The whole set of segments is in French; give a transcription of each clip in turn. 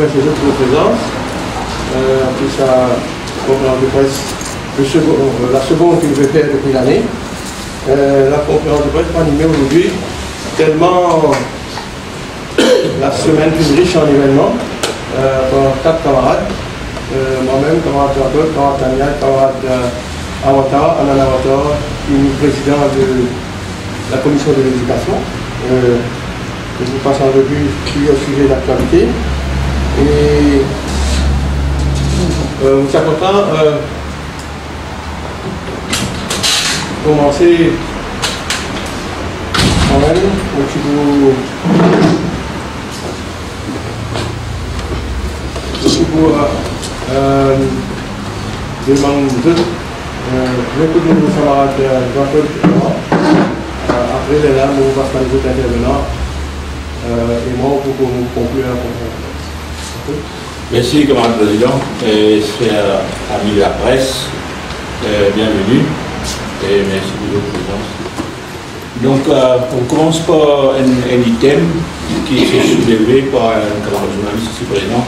remercier de votre présence. Puis ça, conférence de presse, la seconde qu'il veut faire depuis l'année. La conférence de presse est animée aujourd'hui, tellement la semaine plus riche en événements, par 4 camarades. Moi-même, camarade Jean-Claude, camarade Daniel, camarade Awata, Anan Awata, président de la commission de l'éducation. Je vous passe en revue plusieurs sujets d'actualité. Et nous sommes contents commencer quand même au Chibou. J'écoute nos camarades Jean-Claude. Après, là, nous passons les autres intervenants. Et moi, pour conclure la conférence. Merci, camarade président. Chers amis de la presse, bienvenue. Et merci de votre présence. Donc, on commence par un item qui s'est soulevé par un camarade journaliste ici présent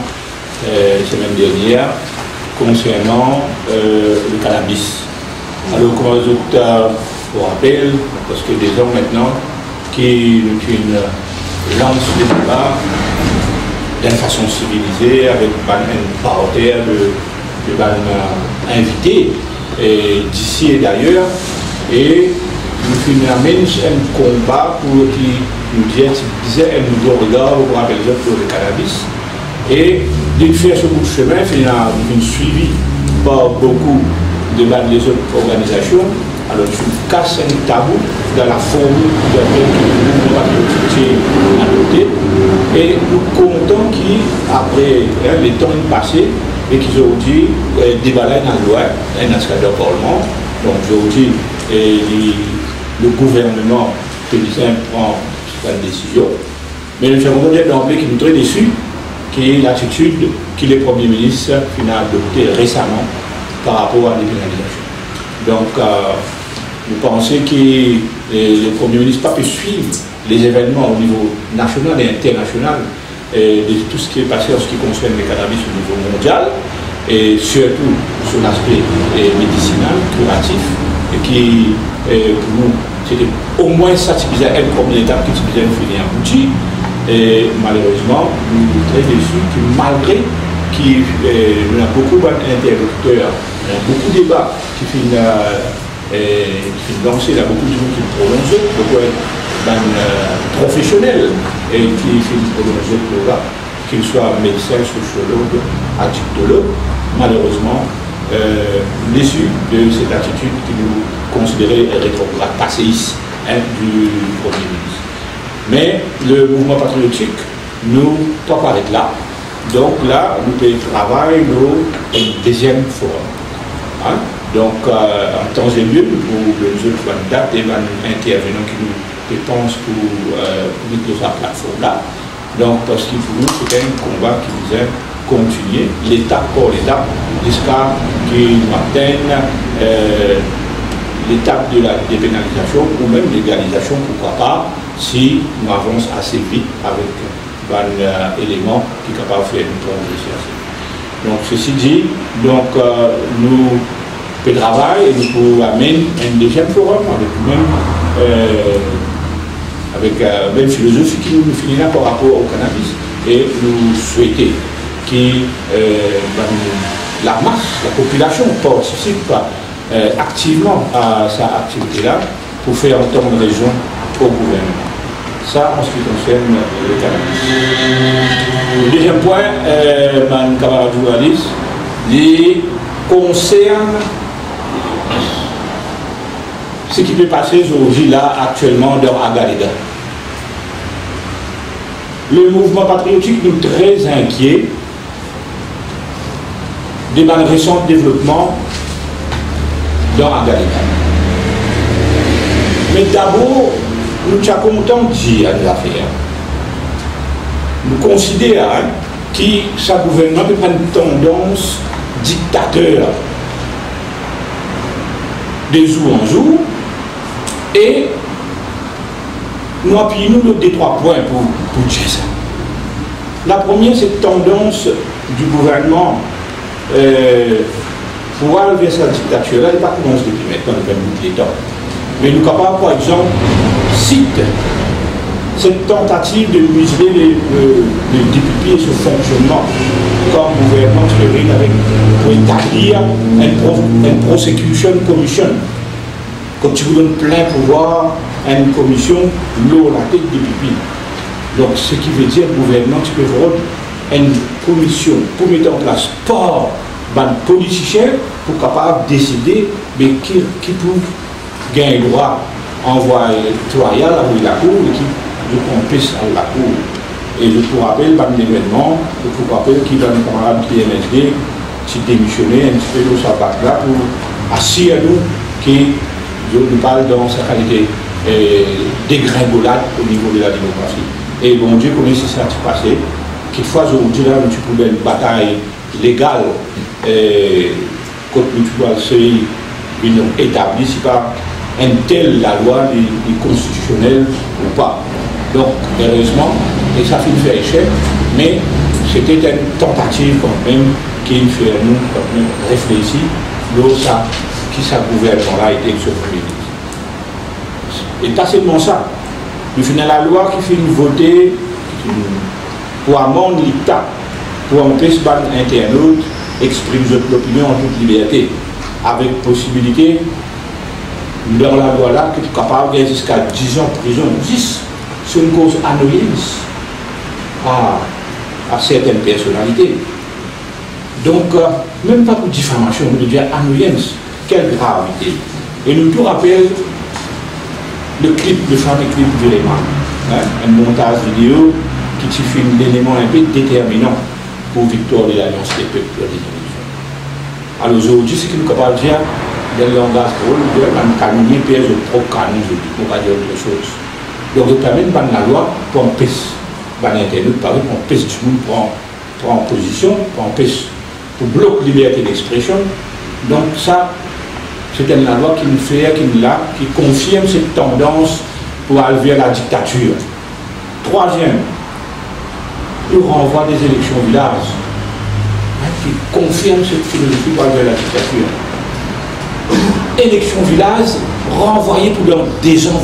la semaine dernière concernant le cannabis. Alors, comme les autres vous rappellent, parce que des gens maintenant qui lancent le débat d'une façon civilisée, avec un parterre de invités d'ici et d'ailleurs, et nous amène un combat pour qui nous disait un nouveau regard pour rappeler sur le cannabis. Et de faire ce bout de chemin, finalement, suivi par beaucoup de les autres organisations. Alors, je casse un tabou dans la formule de laquelle nous avons adopté. Et nous comptons qu'après les temps passés, et qu'ils ont dit déballer dans la loi, un cadre du Parlement. Donc, aujourd'hui, le gouvernement tunisien prend une décision. Mais nous avons dire d'emblée qui nous est très déçus, qui est l'attitude que le Premier ministre a adoptée récemment par rapport à l'épénalisation. Donc, nous pensons que le Premier ministre n'a pas pu suivre les événements au niveau national et international de tout ce qui est passé en ce qui concerne le cannabis au niveau mondial, et surtout son aspect médicinal, curatif, et qui, pour nous, c'était au moins ça qui faisait une première étape qui faisait finir abouti. Et malheureusement, nous sommes très déçus que malgré qu'il y a beaucoup d'interlocuteurs, beaucoup de débats qui finissent lancer, il y a beaucoup de gens qui prononcent, beaucoup de professionnels et qui finissent prononcer pour là, qu'ils soient médecins, sociologues, addictologues, malheureusement, déçus de cette attitude que nous considérons rétrograde, passéiste du Premier ministre. Mais le mouvement patriotique nous apparaît là. Donc là, nous travaillons un deuxième forum. Hein? Donc, en temps et lieu, pour les autres dates et intervenants qui nous pensent pour mettre sa plateforme là. Donc, parce qu'il pour nous, c'était un combat qui disait continuer l'étape par l'étape jusqu'à ce qu'il atteigne l'étape de la dépénalisation ou même légalisation, pourquoi pas, si on avance assez vite avec un élément qui est capable de faire une progression. Donc, ceci dit, donc, nous travaillons et nous pouvons amener un deuxième forum avec même philosophie qui nous finit là par rapport au cannabis, et nous souhaitons que la masse, la population participe activement à sa activité-là pour faire entendre raison au gouvernement. Ça, en ce qui concerne le cannabis. Le deuxième point, mon camarade journaliste, il concerne ce qui peut passer aujourd'hui là actuellement dans Agadega. Le mouvement patriotique nous est très inquiet des récents développements dans Agadega. Mais d'abord, nous sommes contents de dire à nos affaires. Nous considérons que ce gouvernement peut prendre une tendance dictateur de jour en jour, et nous appuyons nos 2-3 points pour dire ça. La première, cette tendance du gouvernement pour aller vers cette dictature-là, elle n'est pas commencée depuis maintenant, depuis les temps. Mais nous sommes capables, par exemple, citer cette tentative de museler les députés et ce fonctionnement comme gouvernement théorique avec pour établir une prosecution commission. Quand tu vous donnes plein pouvoir à une commission, l'eau la tête des députés. Donc ce qui veut dire gouvernement tu peux avoir une commission pour mettre en place par les politiciens pour capable décider mais qui peut gagner le droit envoyer électoral à la cour et qui je compisse à la cour. Et je vous rappelle, par l'événement, je vous rappelle qu'il y a un camarade qui est MSD, qui démissionné un petit peu de sa bac là pour assurer nous que je nous parle dans sa qualité dégringolade au niveau de la démocratie. Et bon Dieu connaît si ça s'est passé. Quelquefois, aujourd'hui, là, nous avons une bataille légale contre le seuil établi, si pas un tel la loi est constitutionnelle ou pas. Donc, heureusement, et ça fait faire échec, mais c'était une tentative quand même qui fait nous quand même réfléchir ça qui sa gouvernement-là était sur le Premier ministre. Et pas seulement ça. Nous faisons la loi qui fait nous voter pour amender l'État, pour empêcher les internautes d'exprimer leur opinion en toute liberté, avec possibilité, dans la loi là, que tu es capable de jusqu'à 10 ans de prison. 10, c'est une cause annoyance à certaines personnalités. Donc, même pas pour diffamation, on peut dire annoyance, quelle gravité. Et nous tout rappelle le clip, le fameux clip d'éléments, un montage vidéo qui filme l'élément un peu déterminant pour victoire de l'Alliance des peuples de l'évolution. Alors aujourd'hui, ce que nous sommes capables de dire, dans le langage drôle, de calmer piège de propre canon, pour pas dire autre chose. Donc, il permet de prendre la loi pour empêcher l'internet, par exemple, pour empêcher tout le monde prendre en position, pour bloquer la liberté d'expression. Donc, ça, c'est une loi qui nous fait, qui confirme cette tendance pour aller vers la dictature. Troisième, le renvoi des élections villages, qui confirme cette philosophie pour aller vers la dictature. Élections villages renvoyées pour dans des ans.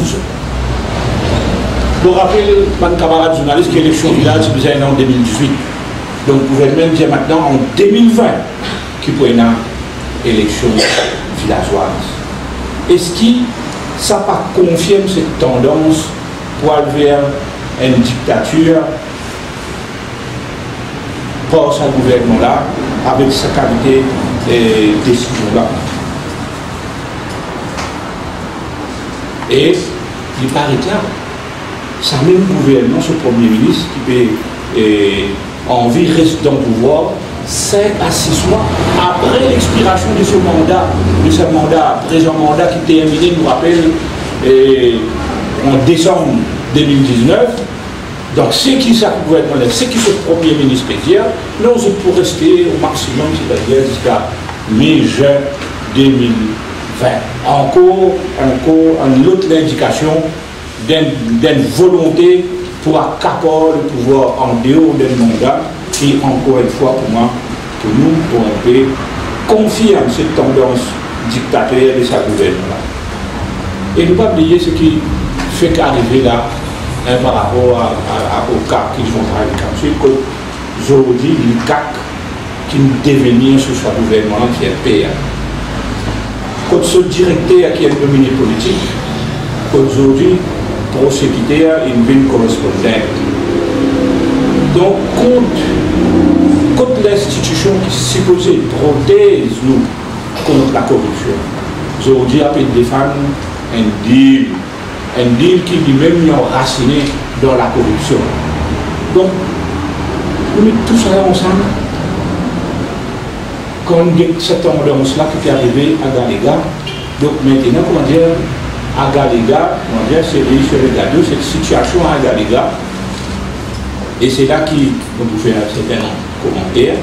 Je rappelle, mon camarade journaliste, que l'élection village, c'est en 2018. Donc, le gouvernement dit maintenant en 2020 qu'il peut y avoir une élection villageoise. Est-ce que ça confirme cette tendance pour aller vers une dictature par ce gouvernement-là, avec sa qualité de décision-là? Et il paraît là, ça même gouvernement, ce Premier ministre qui peut envie reste dans le pouvoir 5 à 6 mois après l'expiration de ce mandat, présent mandat qui terminé, nous rappelle, en décembre 2019. Donc, c'est qui ça gouvernement, c'est qui ce Premier ministre peut dire, non, je peux rester au maximum, c'est-à-dire jusqu'à mai-juin 2020. Encore une autre indication d'une volonté pour accaparer le pouvoir en dehors d'un mandat qui, encore une fois, pour moi, pour nous, pour un pays, confirme cette tendance dictatoriale de sa gouvernement. Et ne pas oublier ce qui fait qu'arriver là, par rapport au CAC qui sont en train de qu'aujourd'hui, le CAC qui nous devenir sur ce gouvernement qui est payé. Quand ce directeur qui est nominé politique, aujourd'hui, prosécuteur et une correspondante. Donc, contre l'institution qui supposée protège nous contre la corruption, aujourd'hui, appelle des femmes un deal qui lui-même est enraciné dans la corruption. Donc, nous mettons tout ça ensemble. Quand cette tendance-là qui est arrivée à Galéga, donc maintenant, comment dire, à Galéga, c'est cette situation à Galéga, et c'est là qu'on peut faire un certain commentaire.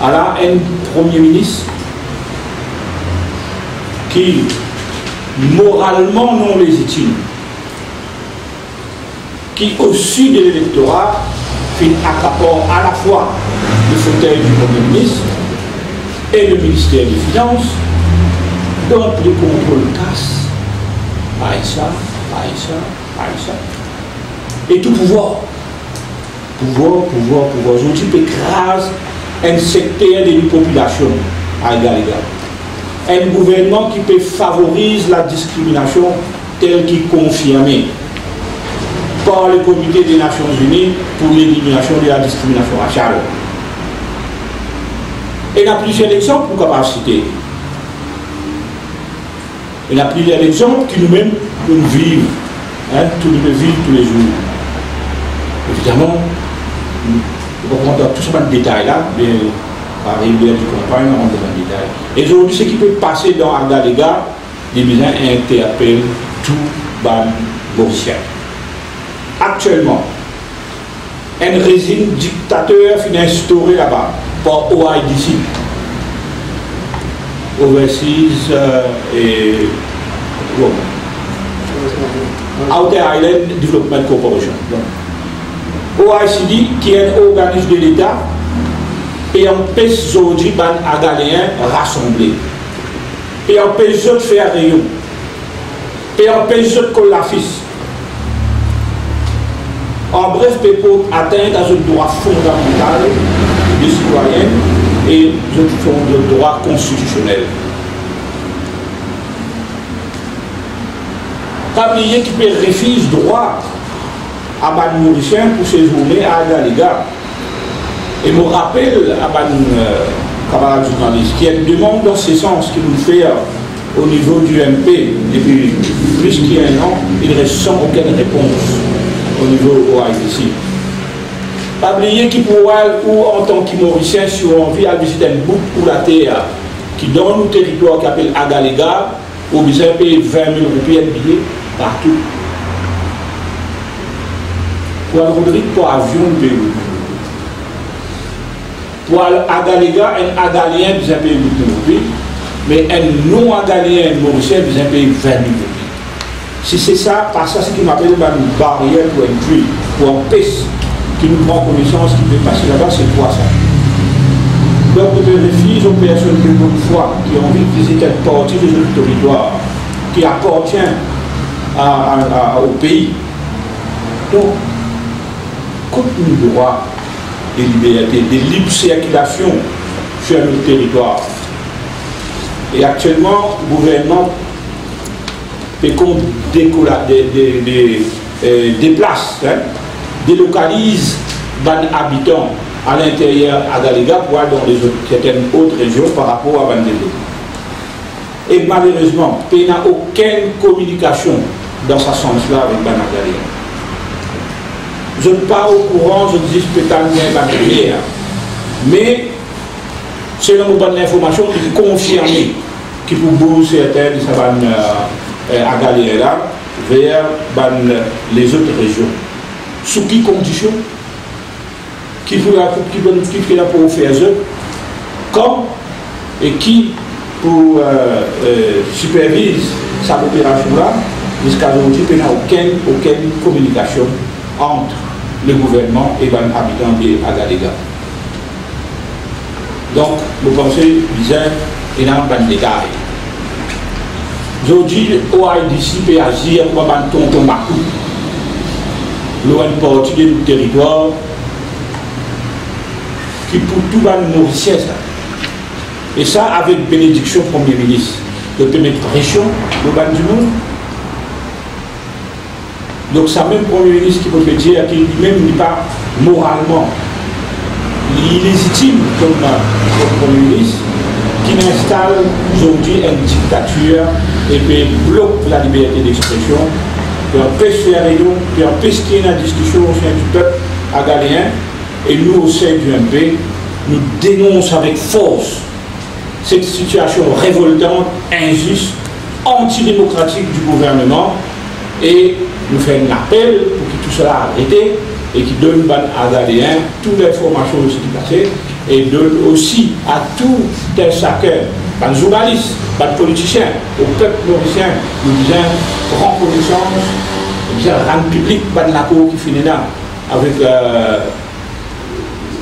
Alors, un Premier ministre qui, moralement non légitime, qui, au sud de l'électorat, accapare à la fois le fauteuil du Premier ministre et le ministère des Finances. Donc les contrôles cassent. Aïssa. Et tout pouvoir. Aujourd'hui, peut écraser un secteur de la population à égal. Un gouvernement qui peut favoriser la discrimination telle qu'elle est confirmée par le Comité des Nations Unies pour l'élimination de la discrimination raciale. Et il y a plusieurs exemples pour capacité. Il y a plusieurs exemples qui nous-mêmes nous vivons, tous les jours. Évidemment, on va rentrer dans tout ce détail là, mais par rivière du campagne, on rentre dans le détail. Et aujourd'hui, ce qui peut passer dans Argalega, les médias interpellent tout ban mauricien. Actuellement, un régime dictateur finit instauré là-bas par OIDC, Overseas et Outer Island Development Corporation. OICD, qui est un organisme de l'État, et empêche aujourd'hui les Agaléens rassembler. Et empêche eux de faire réunion. Et empêche eux de coller la fils. En bref, pour atteindre à ce droit fondamental des citoyens et de droit constitutionnel. Pas oublier qui peut refuser droit à Ban Mauricien pour séjourner à Agalega. Et me rappelle à Ban camarade journaliste qui a une demande dans ce sens qu'il nous fait au niveau du MP depuis plus qu'il y a un an, il ne reste sans aucune réponse au niveau OIDC. Pas oublier qu'il pourrait, ou en tant que Mauricien, si on vit à visiter un bout pour la terre qui dans nos territoires qui appelle Agalega, ou bien payer 20 000 roupies de billets partout. Pour un Rodrigue, pour avion, pour Agalega, un Agalien, vous avez 8 000 roupies, mais un non-Agalien, un Mauricien, vous avez 20 000 roupies. Si c'est ça, par ça, c'est ce qu'on appelle une barrière pour un puits, pour un peste qui nous prend connaissance, qui peut passer là-bas, c'est quoi ça? Donc, nous refusons aux personnes de bonne foi qui ont envie de visiter une partie de notre territoire qui appartient au pays. Donc, compte-nous droit de liberté, de libre circulation sur notre territoire. Et actuellement, le gouvernement déplace, délocalise les habitants à l'intérieur à Galega pour aller dans certaines autres régions par rapport à Bandélo. Et malheureusement, il n'y a aucune communication dans ce sens-là avec Banagalia. Je ne suis pas au courant, je dis peut-être bien, mais selon mon bonne information, il est confirmé qu'il faut bouger certaines à Galéa vers les autres régions. Sous quelles conditions? Qui fait là pour faire ça? Comme et qui pour supervise cette opération-là? Jusqu'à aujourd'hui, il n'y a aucune communication entre le gouvernement et les habitants de Agalega. Donc, vous pensez, il y a un détail. Aujourd'hui, l'OIDC peut agir comme un tonton Makou. L'OIDC partie de notre territoire qui pour tout le Mauricien. Et ça, avec bénédiction Premier ministre. De peut mettre pression au ban du monde. Donc, ça même Premier ministre qui peut dire qu'il lui-même n'est pas moralement illégitime comme Premier ministre, qui installe aujourd'hui une dictature et qui bloque la liberté d'expression, qui empêche faire réunion, qui empêche qu'il y ait une discussion au sein du peuple agaléen. Et nous, au sein du MP, nous dénonçons avec force cette situation révoltante, injuste, antidémocratique du gouvernement et nous faisons un appel pour que tout cela arrête et qui donne à Galéen toute l'information de ce qui passait et donne aussi à tout un chacun, les journalistes, les politiciens, au peuple mauricien, nous disons prendre connaissance, nous disons rendre public la cour qui finit là avec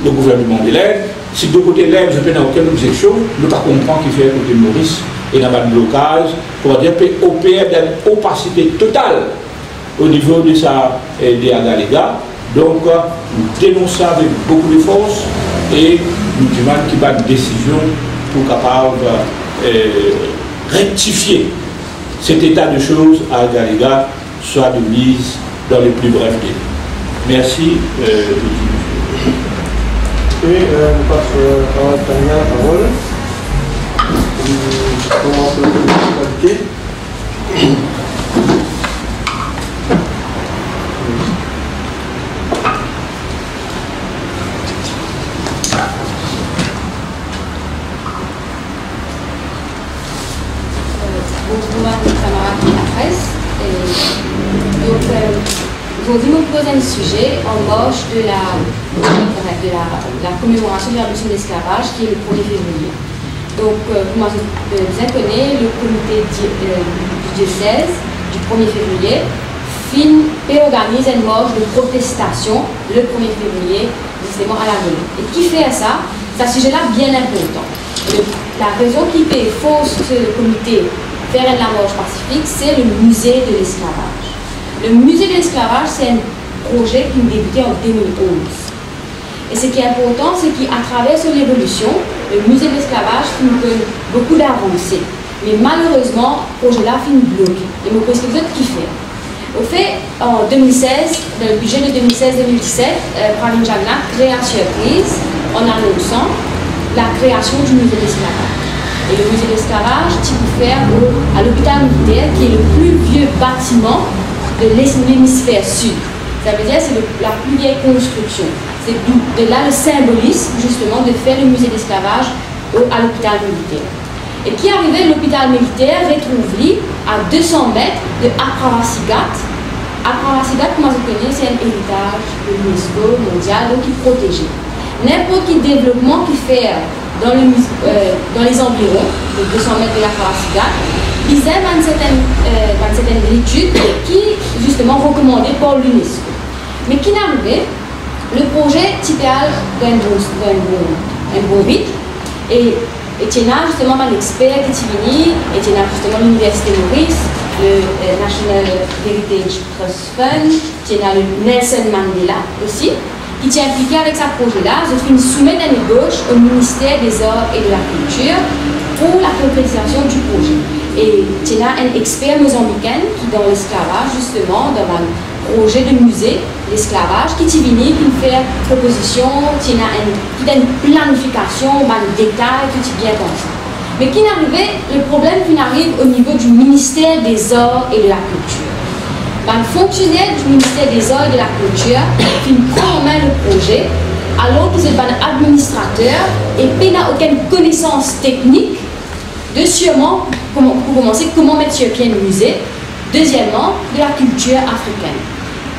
le gouvernement de l'Inde. Si de côté de l'Inde, je n'ai aucune objection, nous comprenons qu'il fait côté Maurice et dans le blocage, pour dire qu'il opère d'une opacité totale au niveau de sa des Agalega. Donc, nous dénonçons avec beaucoup de force et nous demandons qu'il y ait une décision pour capable rectifier cet état de choses à Agalega, soit de mise dans les plus brefs délais. Merci. Et on passe à Tania la parole. Comment on peut qualifier? Aujourd'hui, nous posons un sujet en marge de la commémoration de l'abolition de l'esclavage qui est le 1er février. Donc, comme vous bien connaissez, le comité du diocèse du 1er février organise une marche de protestation le 1er février, justement à la Guadeloupe. Et qui fait ça? C'est un sujet-là bien important. La raison qui force le comité faire une marche pacifique, c'est le musée de l'esclavage. Le musée de l'esclavage, c'est un projet qui a débuté en 2011. Et ce qui est important, c'est qu'à travers son évolution, le musée de l'esclavage fait beaucoup d'avancées. Mais malheureusement, le projet-là finit bloqué. Et me pose quelque chose qui fait. Au fait, en 2016, dans le budget de 2016-2017, Praline Jagna crée une surprise en annonçant la création du musée de l'esclavage. Et le musée de l'esclavage, tu peux faire à l'hôpital militaire, qui est le plus vieux bâtiment de l'hémisphère sud. Ça veut dire que c'est la plus vieille construction. C'est de là le symbolisme, justement, de faire le musée d'esclavage à l'hôpital militaire. Et qui arrivait, l'hôpital militaire retrouve-lui à 200 mètres de Akravasigat. Akravasigat, comment vous connaissez, c'est un héritage de l'UNESCO mondial, donc qui est protégé. N'importe quel développement qui fait dans les environs de 200 mètres de Akravasigat, ils ont une certaine étude qui justement recommandée par l'UNESCO. Mais qui n'arrivait, le projet typical d'un bon rythme, et il y a justement un expert qui est venu, et il y a justement l'Université Maurice, le National Heritage Trust Fund, il y a le Nelson Mandela aussi, qui est impliqué avec ce projet-là. Je fais une soumettre à gauche au ministère des Arts et de la Culture pour la concrétisation du projet. Et il y a un expert mozambicain qui, dans l'esclavage, justement, dans un projet de musée l'esclavage, qui est venu, qui fait proposition, qui a une planification, un détail, tout est bien comme ça. Mais qui n'arrivait, le problème qui arrive au niveau du ministère des Arts et de la Culture. Un fonctionnaire du ministère des Arts et de la Culture qui prend en main le projet, alors que c'est un administrateur et qui n'a aucune connaissance technique de sûrement, pour commencer, comment mettre sur pied un musée. Deuxièmement, de la culture africaine.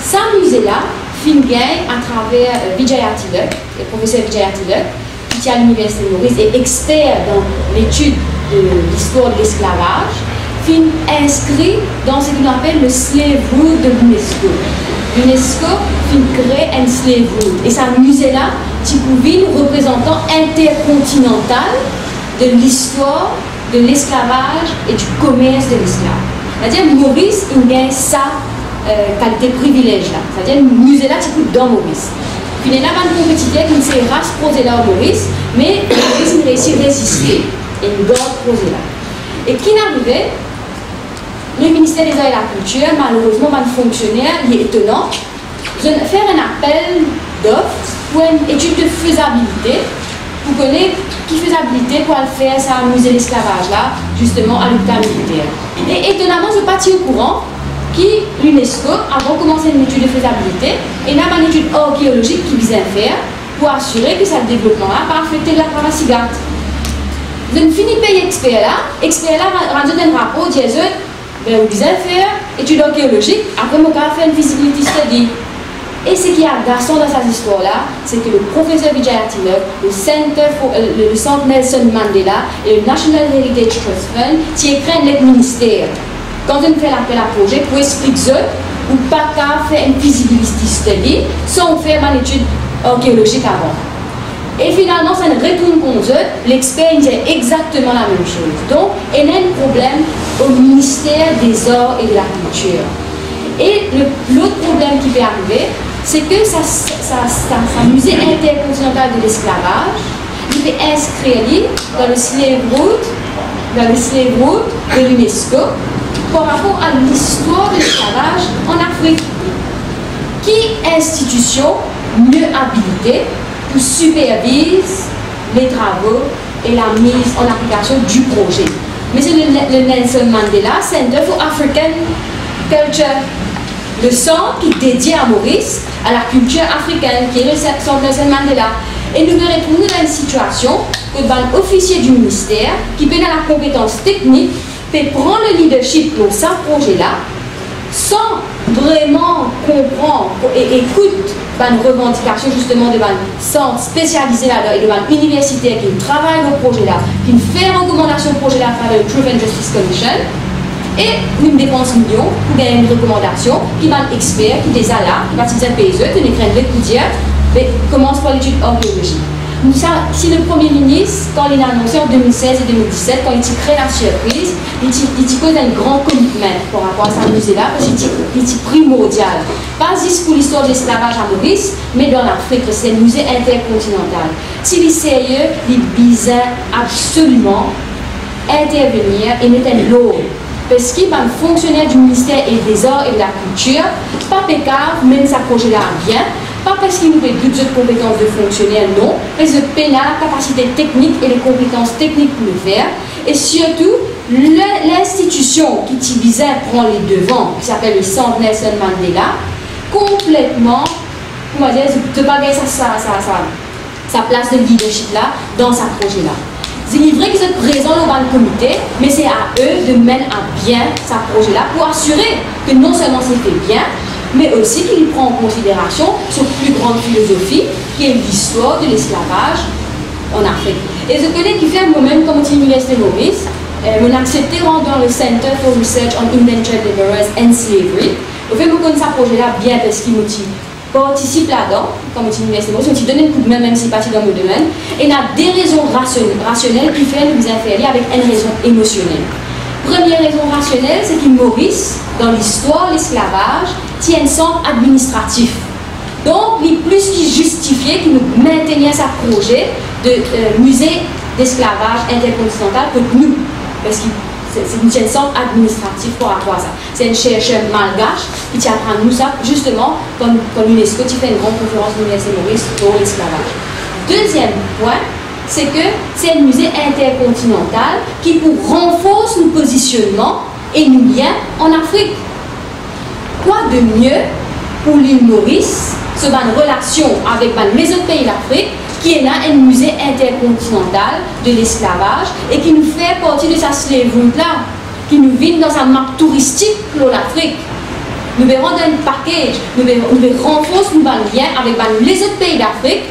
Ce musée-là, gagne à travers Vijaya Tilak, le professeur Vijaya Tilak, qui est à l'Université de Maurice et expert dans l'étude de l'histoire de l'esclavage, inscrit dans ce qu'on appelle le slave route de l'UNESCO. L'UNESCO crée un slave route. Et ce musée-là, tu pouvais un représentant intercontinental de l'histoire de l'esclavage et du commerce de l'esclave. C'est-à-dire Maurice, il gagne sa qualité privilège là. C'est-à-dire le musée-là, tu peux dans Maurice. Puis il y a une compétiteur qui ne s'est pas posé là au Maurice, mais Maurice il réussit à résister et il garde posé là. Et qui n'arrivait, le ministère des Arts et de la Culture, malheureusement, un fonctionnaire, il est étonnant, de faire un appel d'offres pour une étude de faisabilité, pour connaître qui faisabilité pour faire ça musée de l'esclavage là, justement à l'hôpital militaire. Et étonnamment, je suis parti au courant que l'UNESCO, avant de commencer une étude de faisabilité, il y a une étude archéologique qui visait à faire pour assurer que ce développement-là va affecter la Kravasigat. Je ne finis pas l'expert là rendu un rapport, dit ben, vous visez à faire étude archéologique, après on va faire une visibility study. Et ce qui est agaçant dans cette histoire-là, c'est que le professeur Vijaya Tilak, le centre Nelson Mandela et le National Heritage Trust Fund, qui écrivent notre ministère. Quand on fait l'appel à projet, pour expliquer ou pas qu'à faire une feasibility study sans faire une étude archéologique avant. Et finalement, ça ne retourne contre eux. L'expert disait exactement la même chose. Donc, il y a un problème au ministère des Arts et de la Culture. Et l'autre problème qui peut arriver, c'est que ça musée intercontinental de l'esclavage, il est inscrit dans le slave route de l'UNESCO par rapport à l'histoire de l'esclavage en Afrique. Qui institution mieux habilitée pour superviser les travaux et la mise en application du projet? Mais c'est le Nelson Mandela Center for African Culture, le centre qui est dédié à Maurice, à la culture africaine, qui est le centre Nelson Mandela. Et nous nous retrouvons dans une situation que un officier du ministère, qui peut dans la compétence technique, peut prendre le leadership pour ce projet-là, sans vraiment comprendre et écoute une revendication justement de un centre spécialisé là-dedans et de un universitaire qui travaille au projet-là, qui fait recommandation au projet-là à travers le Truth and Justice Commission. Et nous dépensons millions pour gagner une recommandation qui va un expert, qui est là, qui va utiliser un PSE, qui nous crée le dire, mais commence par l'étude archéologique. Si le Premier ministre, quand il a annoncé en 2016 et 2017, quand il crée la surprise, il pose un grand commitment par rapport à ce musée-là, parce qu'il est primordial. Pas juste pour l'histoire de l'esclavage à Maurice, mais dans l'Afrique, c'est un musée intercontinental. S'il est sérieux, il vise absolument intervenir et mettre un lot. Parce qu'il est un fonctionnaire du ministère des Arts et de la Culture, pas pécave, même sa projet-là bien. Pas parce qu'il nous fait d'autres compétences de fonctionnaire, non, mais de peine à la capacité technique et les compétences techniques pour le faire. Et surtout, l'institution qui visait à prendre les devants, qui s'appelle le Centre Nelson Mandela, complètement, comment dire, de bagager sa place de leadership là, dans sa projet-là. C'est vrai qu'ils sont présents dans le comité, mais c'est à eux de mener à bien sa projet-là pour assurer que non seulement c'est fait bien, mais aussi qu'il prend en considération sa plus grande philosophie, qui est l'histoire de l'esclavage en Afrique. Et je connais qui fait un moment comme l'Université Maurice, on a accepté de rendre dans le Center for Research on Indentured Laborers and Slavery. On fait beaucoup de ce projet-là bien parce qu'il participe là-dedans, comme l'Université Maurice, on donne un coup de main même s'il passe dans le domaine. Et il y a des raisons rationnelles qui font nous inférer avec une raison émotionnelle. Première raison rationnelle, c'est qu'il Maurice, dans l'histoire de l'esclavage, tient un centre administratif. Donc, il est plus qui justifié qu'il nous maintenait sa projet de musée d'esclavage intercontinental que nous. Parce que c'est un centre administratif par rapport à ça. C'est un chercheur malgache qui apprend nous ça, justement, comme l'UNESCO qui fait une grande conférence de l'Université Maurice pour l'esclavage. Deuxième point, c'est que c'est un musée intercontinental qui renforce nos positionnements et nos liens en Afrique. Quoi de mieux pour l'île Maurice, c'est une relation avec les autres pays d'Afrique, qui est là un musée intercontinental de l'esclavage et qui nous fait partie de sa slave route là, qui nous vient dans sa map touristique pour l'Afrique. Nous verrons dans un package, nous renforçons nos liens avec les autres pays d'Afrique.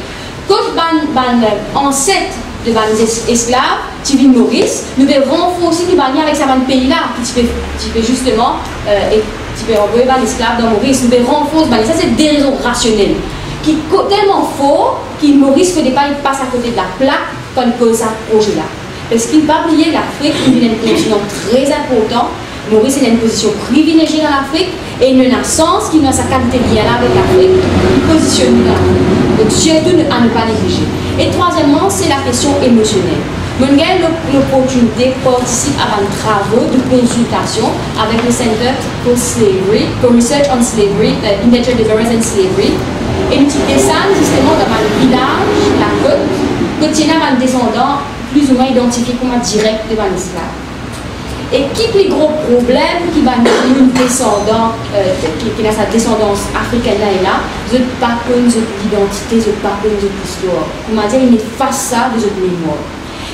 Quand ancêtre de les esclaves, qui vivent Maurice, nous devons renforcer les liens avec ces pays-là, qui peut justement tu peux envoyer l'esclave dans Maurice, nous devons renforcer, ça c'est des raisons rationnelles, qui sont tellement forts que Maurice ne passe à côté de la plaque quand il pose ce projet-là. Parce qu'il ne va pas oublier l'Afrique, il est un continent très important. Maurice est une position privilégiée dans l'Afrique et il a un sens qu'il a sa qualité de lien avec l'Afrique, il positionne là. Donc surtout à ne pas négliger. Et troisièmement, c'est la question émotionnelle. Mon gars a l'opportunité de participer à un travail de consultation avec le Center for Slavery, for Research on Slavery, Indentured Laborers and Slavery. Et nous descendons justement dans un village, la côte, il y a un descendant plus ou moins identifié comme un direct devant l'esclave. Et qui est le gros problème qui va nous une descendant, qui a sa descendance africaine là et là, je ne pas connaître l'identité, je ne pas connaître l'histoire. On m'a dit qu'il efface ça de notre mémoire.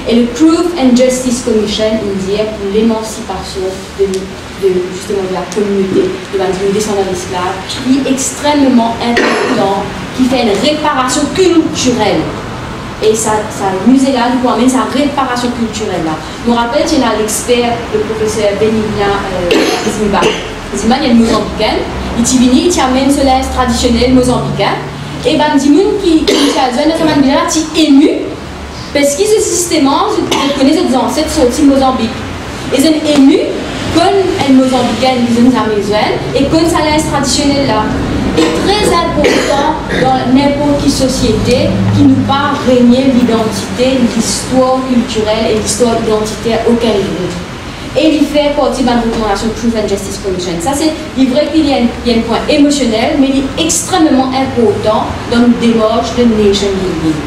Et le Truth and Justice Commission, il dit pour l'émancipation justement de la communauté, de la descendants d'esclaves, il est extrêmement important, qui fait une réparation culturelle. Et ça musée-là, du coup, amène sa réparation culturelle-là. Je me rappelle, il y a l'expert, le professeur Benigna Zimba. Zimba, il y a une Mozambicaine. Il amène ce linge traditionnel mozambicain. Et ben, des gens qui sont émus parce qu'ils ont systématiquement connaissent leurs ancêtres sortis de Mozambique. Ils sont émus comme les Mozambicains, les Amézones, et comme ça l'est traditionnel là. Et très important dans n'importe quelle société qui nous pas régner l'identité, l'histoire culturelle et l'histoire identitaire auquel il est. Et il fait partie de la recommandation Truth and Justice Commission. Ça, c'est vrai qu'il y a un point émotionnel, mais il est extrêmement important dans une démarche de nation building.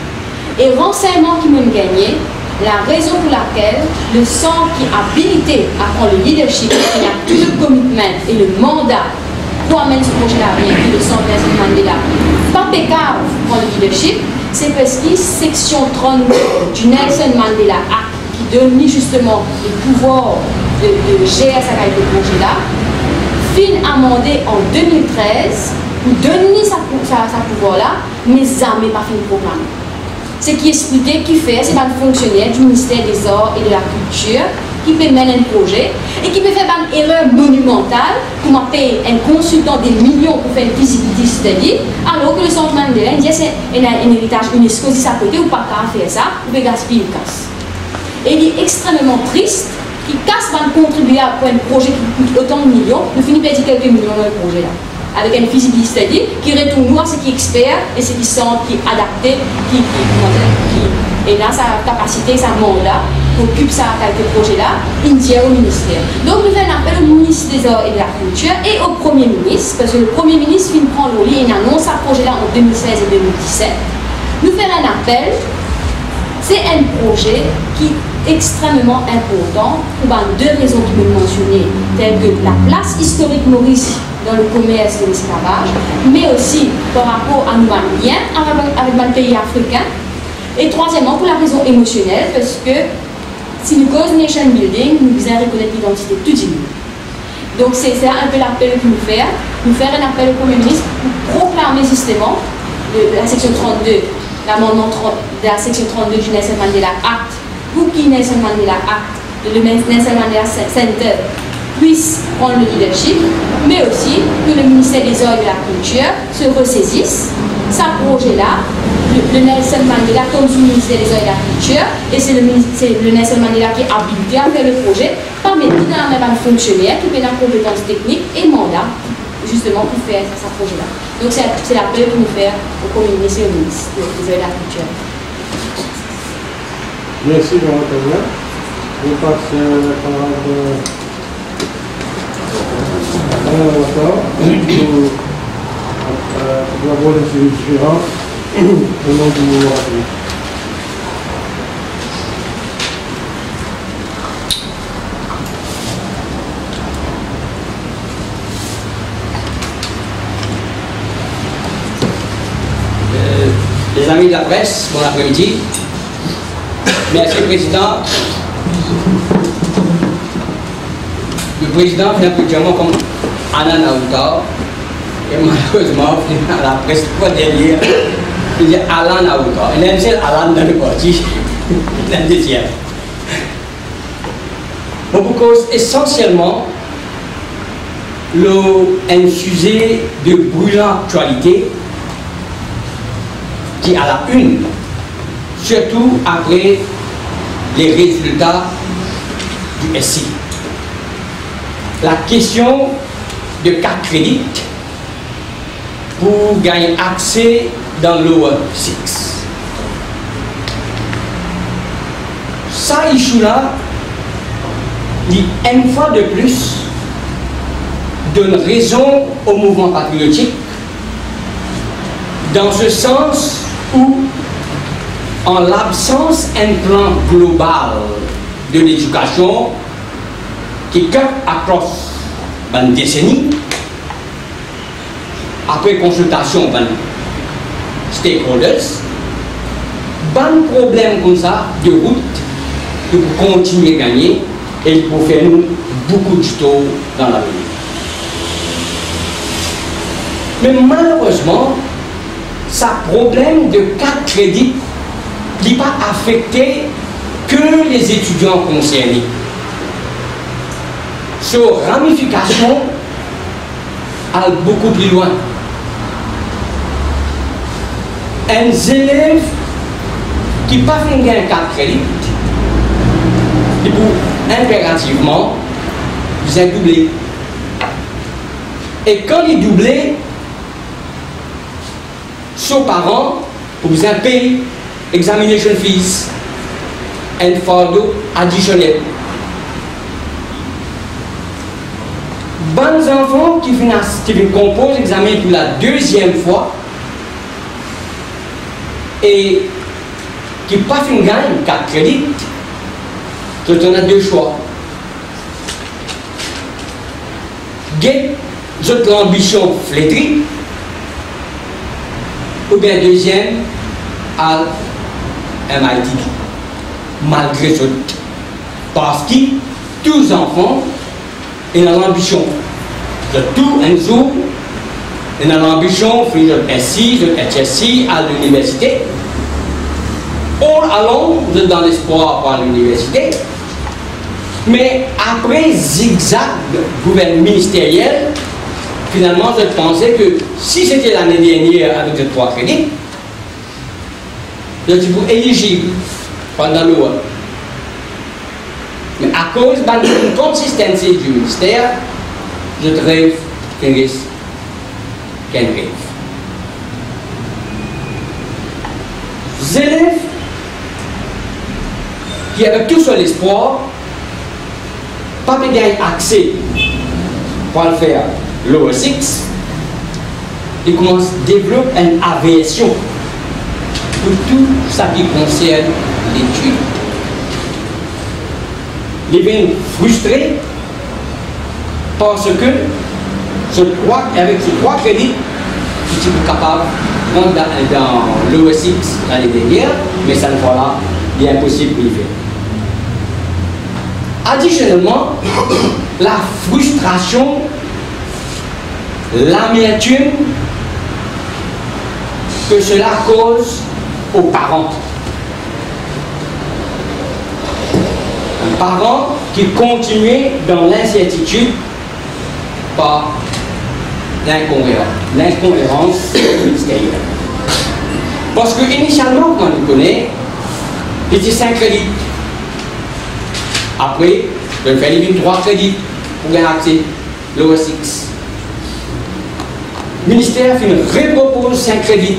Et renseignement qui m'a gagné, la raison pour laquelle le centre qui est habilité à prendre le leadership, qui a tout le commitment et le mandat pour amener ce projet à bien, qui le centre Nelson Mandela, pas pécable pour le leadership, c'est parce que section 32 du Nelson Mandela Act, qui donne justement le pouvoir de gérer ce projet-là, fin amendé en 2013, pour donner sa pouvoir-là, mais jamais pas fin programme. Ce qui expliquait, qui fait, c'est un fonctionnaire du ministère des Arts et de la Culture qui peut mener un projet et qui peut faire une erreur monumentale pour payer un consultant des millions pour faire une visibilité study, alors que le centre Mandela dit c'est un héritage UNESCO, si ça côté ou pas qu'à faire ça, ou bien gaspiller le casse. Et il est extrêmement triste qu'il casse va contribuer à un projet qui coûte autant de millions, nous finit par dire quelques millions dans le projet là. Avec une visibilité study qui retourne à ce qui est expert et ce qui sent, qui est adapté, qui et là sa capacité, sa mandat, occupe ça quelques projets-là, il tient au ministère. Donc nous faisons un appel au ministre des Arts et de la Culture et au Premier ministre, parce que le Premier ministre vient prendre le lit et annonce un projet-là en 2016 et 2017. Nous faisons un appel, c'est un projet qui est extrêmement important pour deux raisons qui me mentionnées, telles que la place historique Maurice dans le commerce de l'esclavage, mais aussi par rapport à nos liens avec les pays africains. Et troisièmement, pour la raison émotionnelle, parce que si nous cause nation building, nous devons reconnaître l'identité de tout le monde. Donc c'est un peu l'appel que nous faisons. Nous faisons un appel au Premier ministre pour proclamer justement la section 32, l'amendement de la section 32 du Nelson Mandela Act, pour qu'il Nelson Mandela Act, le Nelson Mandela Center, puisse prendre le leadership, mais aussi que le ministère des Arts et de la Culture se ressaisisse. Ce projet-là, le Nelson Mandela tombe sous le ministère des Arts et de la Culture, et c'est le Nelson Mandela qui est habilité à faire le projet, pas mettre dans la même fonctionnaire qui fait la compétence technique et mandat, justement pour faire ce projet-là. Donc c'est l'appel que nous faisons au Premier ministre et au ministre des Arts et de la Culture. Merci, Jean-Antoine. Je passe la parole pour avoir les sujets suivants au nom du mouvement. Les amis de la presse, bon après-midi. Merci Président. Le Président vient actuellement comme Alain Naouta. Et malheureusement, la presse pas derrière. Il dit Alain Naouta. Il y a un seul Alain dans le parti. Il y a un deuxième. Bon, pour cause essentiellement un sujet de brûlante actualité qui a la une, surtout après les résultats du SI. La question de carte crédit pour gagner accès dans l'Ower 6. Ça, issue-là, une fois de plus, donne raison au mouvement patriotique dans ce sens où, en l'absence d'un plan global de l'éducation qui cut across une décennie, après consultation de stakeholders, un problème comme ça de route pour continuer à gagner et pour faire nous beaucoup de taux dans l'avenir. Mais malheureusement, ce problème de carte crédit n'est pas affecté que les étudiants concernés. Cette ramification va beaucoup plus loin. un élève qui n'a pas fait un 4 crédits, il peut impérativement vous doubler. Et quand il doublé, son parent vous paye examination fees et fardeau additionnel. Bons enfants qui composent l'examen pour la deuxième fois et qui pas fait gagne 4 crédits, je donne à 2 choix. Get l'ambition flétrie, ou bien deuxième à MIT, malgré tout. Parce que tous les enfants ont l'ambition de tout un jour, ils ont l'ambition de faire le SI, le HSC à l'université. Or, allons dans l'espoir pour l'université. Mais après zigzag gouvernement ministériel, finalement, je pensais que si c'était l'année dernière avec les 3 crédits, je suis éligible pendant le an. Mais à cause de la consistance du ministère, je rêve qu'un rêve. Les élèves qui avaient tout sur l'espoir, pas de accès pour le faire lower 6, ils commencent à développer une aviation pour tout ce qui concerne l'étude. Ils viennent frustrés parce que avec ces 3 crédits, ils sont capables de rentrer dans lower 6 l'année dernière, mais cette fois-là, il est impossible de le faire. Additionnellement, la frustration, l'amertume que cela cause aux parents. Un parent qui continue dans l'incertitude par l'incohérence ministérielle. Parce que initialement, quand on connaît, il dit 5 crédits. Après, je fais les 3 crédits pour gagner accès lower 6. Le ministère repropose 5 crédits.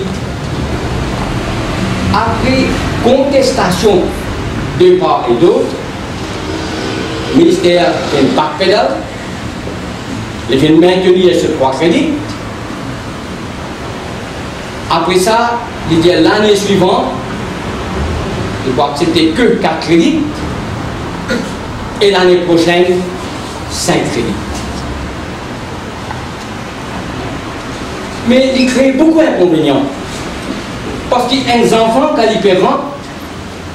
Après contestation de part et d'autre, le ministère fait une backpedal, il vient maintenir ces 3 crédits. Après ça, il dit l'année suivante, il va accepter que 4 crédits. Et l'année prochaine, 5 crédits. Mais il crée beaucoup d'inconvénients. Parce qu'il y a des enfants calipérants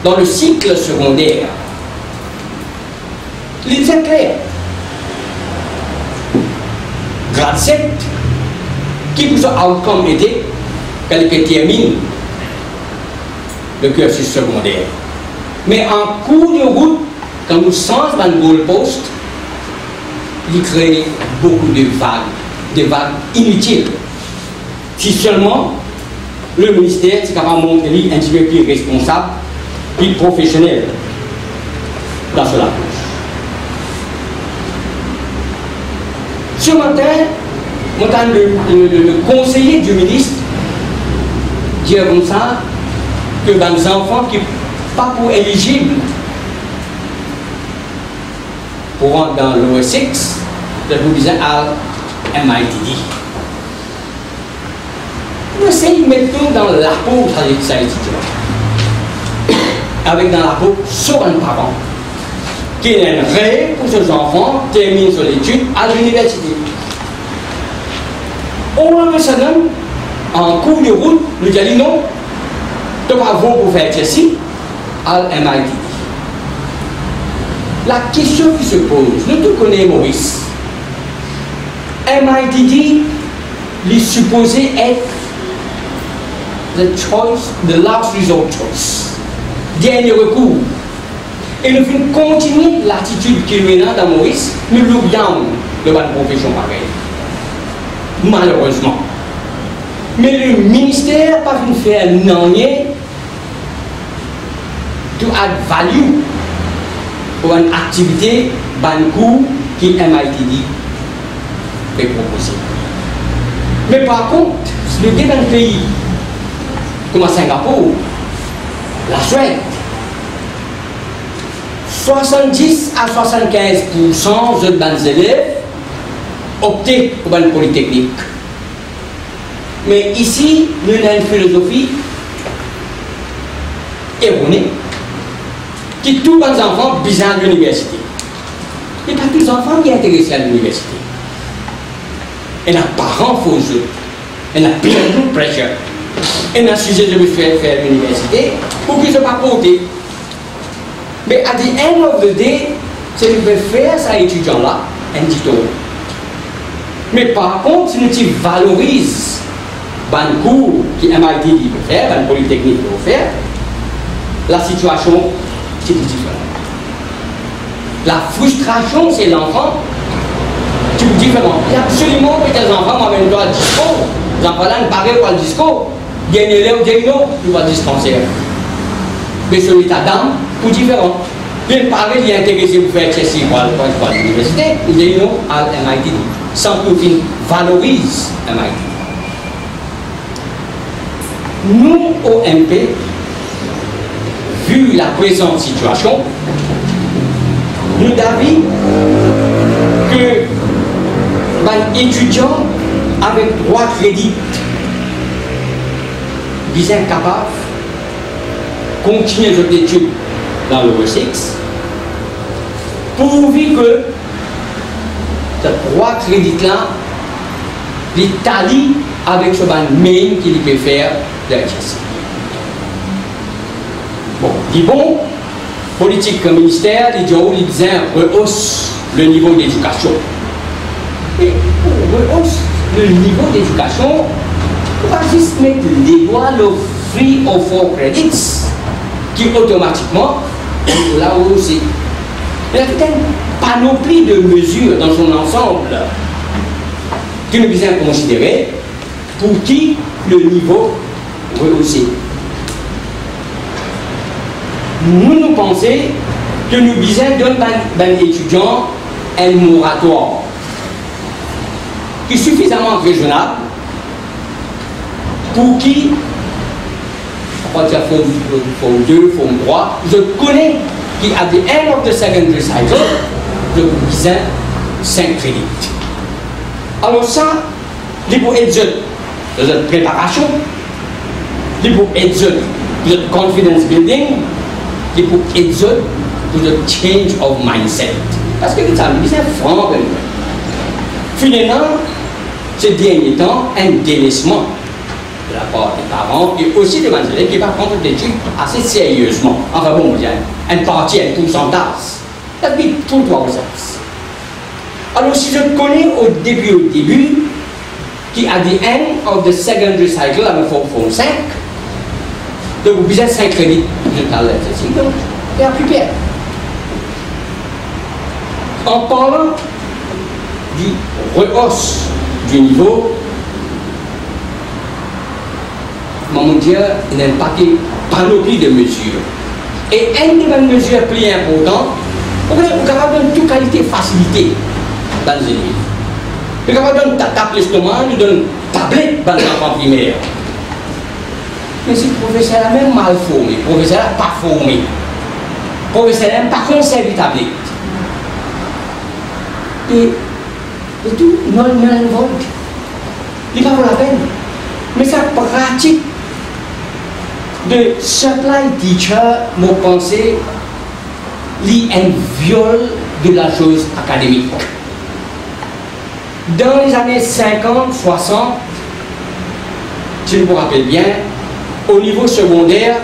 dans le cycle secondaire. Il est clair. Grade 7, qui vous a outcome aidé quand il termine le cursus secondaire. Mais en cours de route, quand nous changeons dans le goalpost, il crée beaucoup de vagues inutiles. Si seulement le ministère est capable de montrer un petit peu plus responsable, plus professionnel dans cela. Ce matin, le conseiller du ministre dit comme ça que dans les enfants qui ne sont pas pour éligibles pour rentrer dans l'OS6, je vous disais à MITD. Nous essayons de mettre dans la peau de ces étudiants. Avec dans la peau, sur un parent qui est un rêve pour ces enfants terminent son étude à l'université. On va se donner en cours de route, nous disons non, tu vas vous pour faire ceci à MIT. La question qui se pose, nous tous connaissons Maurice. MITD, il est supposé être the last resort choice, dernier recours. Et nous devons continuer l'attitude qui est maintenant dans Maurice, nous look down de la profession pareille. Malheureusement. Mais le ministère pas venu faire rien to add value pour une activité banco qui MITD peut proposer. Mais par contre, le deuxième pays comme Singapour, la Suède, 70 à 75% de élèves optent pour une polytechnique. Mais ici, nous avons une philosophie erronée qui tous les enfants besoin de l'université. Et pas tous les enfants qui sont intéressés à l'université. Et les parents font jeu. Et la peer pressure. Et le sujet de faire l'université pour qu'ils ne soient pas portés. Mais à the end of the day, c'est de faire ça étudiant-là, un petit tour. Mais par contre, si nous valorisons le cours qui MIT peut faire, le Polytechnique peut faire, la situation est différente. La frustration, c'est l'enfant, c'est différent. Il y a absolument des enfants, moi, même dans le disco, les enfants là ne parlent pas le disco, gagnez-les ou gagnez-les, ils vont dispenser. Mais celui de ta dame, tout différent. Il parle, il est intéressé pour faire ceci pour l'université, ou gagnez-les à MIT, sans qu'il valorise MIT. Nous, au MP, vu la présente situation, nous avons que les étudiants avec 3 crédits sont capables de continuer leurs études dans le W6 pourvu que ces 3 crédits-là les tallient avec ce main qu'il peut faire de l'HSC. Bon, dit bon, politique ministère, il disait rehausse le niveau d'éducation. Et pour rehausser le niveau d'éducation, on va juste mettre les lois, le free of 4 credits, qui automatiquement, là aussi. Il y a toute une panoplie de mesures dans son ensemble que nous devons considérer pour qui le niveau rehaussé. Nous pensons que nous devons donner aux étudiants un moratoire qui est suffisamment raisonnable pour qui, on va dire forme 2, forme 3, je connais qui, à the end of the secondary cycle, je besoin 5 crédits. Alors ça, il faut aider de préparation, il faut aider de confidence building, il faut aider de change of mindset. Parce que ça me dit franc. Finalement, ces derniers temps, un délaissement de la part des parents et aussi des managers qui va prendre l'étude assez sérieusement. Enfin bon, il y a une partie, un pourcentage. Ça veut dire tout 3%. Alors si je connais au début, qui à the end of the secondary cycle, à me forme 5, donc vous besoin 5 crédits, je t'enlève ceci, donc il y a plus pire. En parlant du rehausse du niveau, maman dit, il y a un paquet panoplie de mesures. Et une des mesures plus importantes, on est capable de toute qualité facilité dans les élèves. On est capable de taper l'estomac, nous donne tablette dans l'enfant primaire. Mais si le professeur a même mal formé, le professeur n'a pas formé, le professeur n'a pas conservé tablette. Et tout, non involved. Il n'est pas pour la peine. Mais sa pratique de supply teacher, mon pensée, il un viol de la chose académique. Dans les années 50, 60, si je vous rappelle bien, au niveau secondaire,